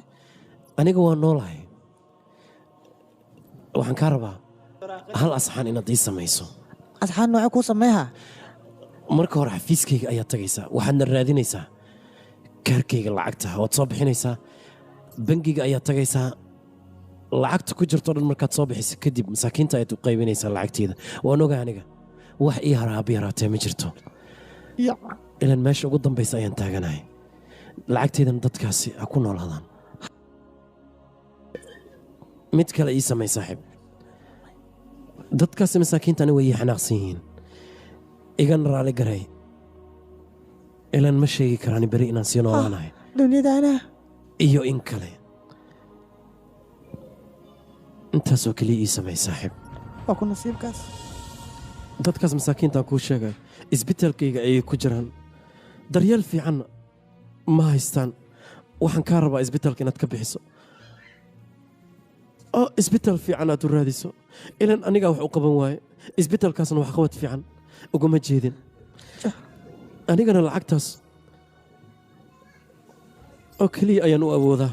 aniga waa noolahay waxaan kaa rabaa hal asxaan inaad ii samayso أصحاب نوع كوسا مها marka hore xafiiskayga ayaad tagaysaa waxaadna raadinaysaa kaarkayga lacagta waad soo bixinaysaa bangiga ayaad tagaysaa lacagta ku jirto dhan markaad soo bixiso kadib masaakiinta ayaad u qaybinaysaa lacagteeda waan ogaa aniga wax ii haraab yaraatee ma jirto ilaan meesha ugu dambaysa ayaan taaganahay lacagteedana dadkaasi ha ku noolaadaan mid kale ii samay saaxiib dadkaasi masaakiintani way ii xanaaqsan yihiin igana raali garay ilaan ma sheegi karaan beri inaan sii noolaanahay دنيا أنا iyo in kale intaasoo keliya ii samay saaxiib وأكون نصيب كاس dadkaas masaakiintaan kuu sheegay isbitaalkayga ayay ku jiraan daryeel fiicanna ma haystaan waxaan kaa rabaa isbitaalka inaad ka bixiso oo isbitaal fiican aad u raadiso ilan anigaa wax u qaban waaye isbitaalkaasna wax qabad fiican ugama jeedin anigana lacagtaas oo keliya ayaan u awoodaa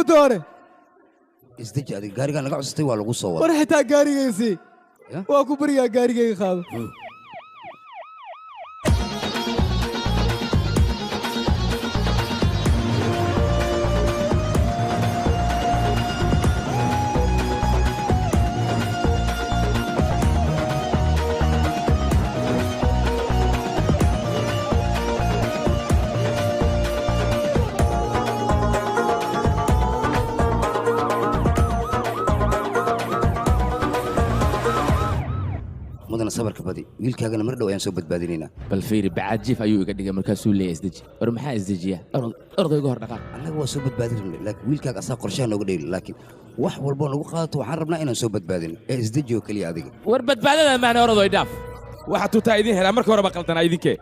doore isdeji adiga gaarigan laga cusubtay waa lagu soo war wadaa xitaa gaarigaysii waa ku baryaa gaarigayga qaado mudana sabarka badi wiilkaagana mar dhow ayaan soo badbaadinaynaa bal fiiri bacaad jiif ayuu iga dhigay markaasuu leeyahay isdeji war maxaa isdejiya ordayga hor dhaqaaq annaga waa soo badbaadin rabnay laakiin wiilkaaga asaa qorshaha nooga dheeli laakiin wax walboo nagu qaadato waxaan rabnaa inaan soo badbaadino ee isdeji oo keliya adiga war badbaadada maana ordoy dhaaf waxa tuutaa idin helaa marka horeba qaldanaa idinkee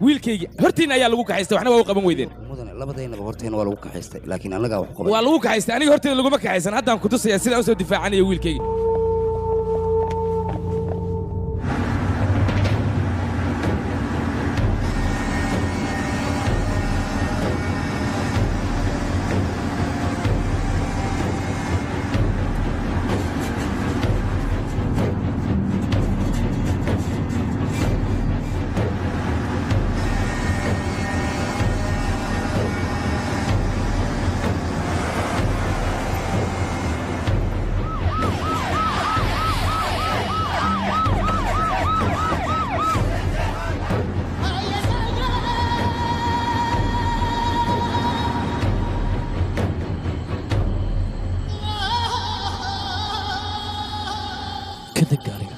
wiilkayga hortiinna ayaa lagu kaxaystay waxna waa u qaban weydeen mudane labadaynaba horteena waa lagu kaxaystay laakiin annagaa wax qaban waa lagu kaxaystay aniga horteeda laguma kaxaysan haddaan ku tusayaa sidaan u soo difaacanayo wiilkayga kadeg gaariga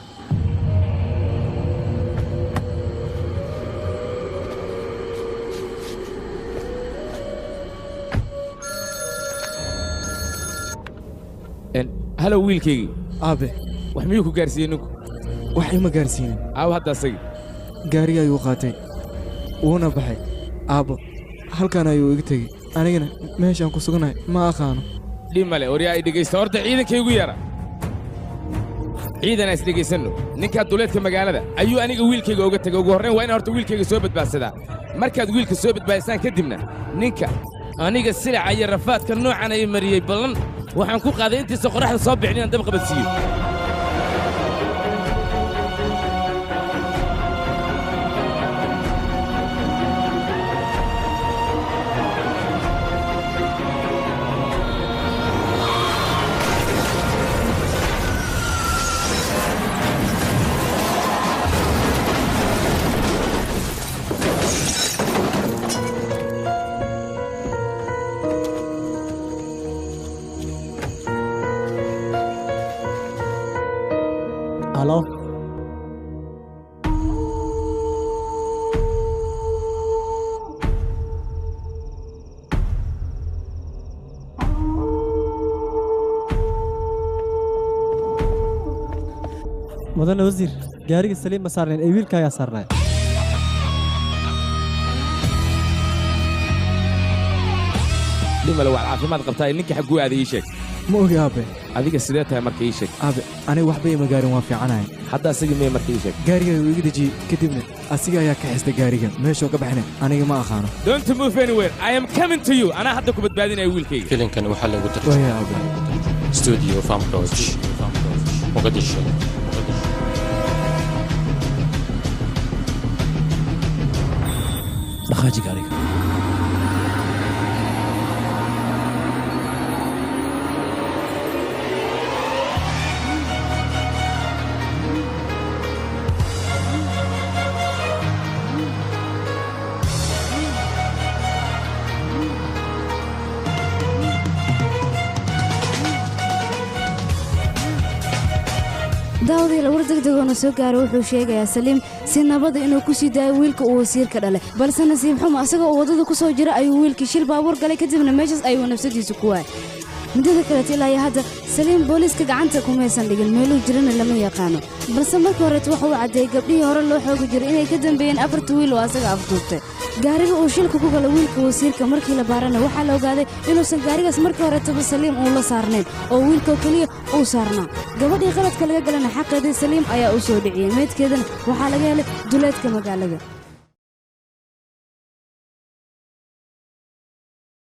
halow wiilkaygii aabe wax miyuu ku gaarsiiyey ninku wax ima gaarsiinin aaw hadda asagii gaariga ayuu qaatay wuuna baxay aabbo halkan ayuu iga tegey anigana meeshaan ku suganahay ma aqaano dhib male waryaa ay dhegaysta horta ciidankaygu yara ciidan is dhegaysanno ninkaa duleedka magaalada ayuu aniga wiilkayga uga tegay ugu horrayn waa inaan horta wiilkayga soo badbaadsadaa markaad wiilka soo badbaadisaan kadibna ninka aniga silaca iyo rafaadka noocan ay mariyey ballan waxaan ku qaaday intiisa qorraxda soo bixin inaan dab qabadsiiyo halo mudane wasiir gaariga saliim ma saarnayn ee wiilka ayaa saarnay dhimale waad caafimaad qabtaa ninkii xagguu aaday ii sheeg ma ogi aabe adiga sidee tahay marka ii sheeg aabe aniga waxba ima gaarin waan fiicanahay hadda asigii mee marka ii sheeg gaariga wuu iga dejiyey kadibna asiga ayaa ka xistay gaariga meeshuu ka baxna aniga ma aqaano don't move anywhere I am coming to you anaa hadda ku badbaadinaya wiilkayga filimkan waxaa lagu waya aabe studio famroch muqdisho dhaqaaji gaariga daawadiila war degdegoona soo gaaro wuxuu sheegayaa saliim si nabada inuu ku sii daayo wiilka uu wasiirka dhalay balse nasiib xumo asagoo uu waddada ku soo jira ayuu wiilkii shil baabuur galay kadibna meeshaas ayuu nafsadiisu ku waayay muddada kaleeta ilaa iyo hadda saliim booliiska gacanta kumaysan dhigin meeluu jirana lama yaqaano balse markii horeeta waxa uu caddeeyey gabdhihii hore loo xoogi jiray inay ka dambeeyeen afarta wiil oo asaga afduubtay gaariga uu shilka ku gala wiilka wasiirka markii la baarana waxaa la ogaaday inuusan gaarigaas markii horeetaba saliim uu la saarnayn oo wiilkoo keliya uu saarnaa gabadhii qaladka laga galana xaqeedii saliim ayaa u soo dhiciyey meydkeedana waxaa laga helay duleedka magaalada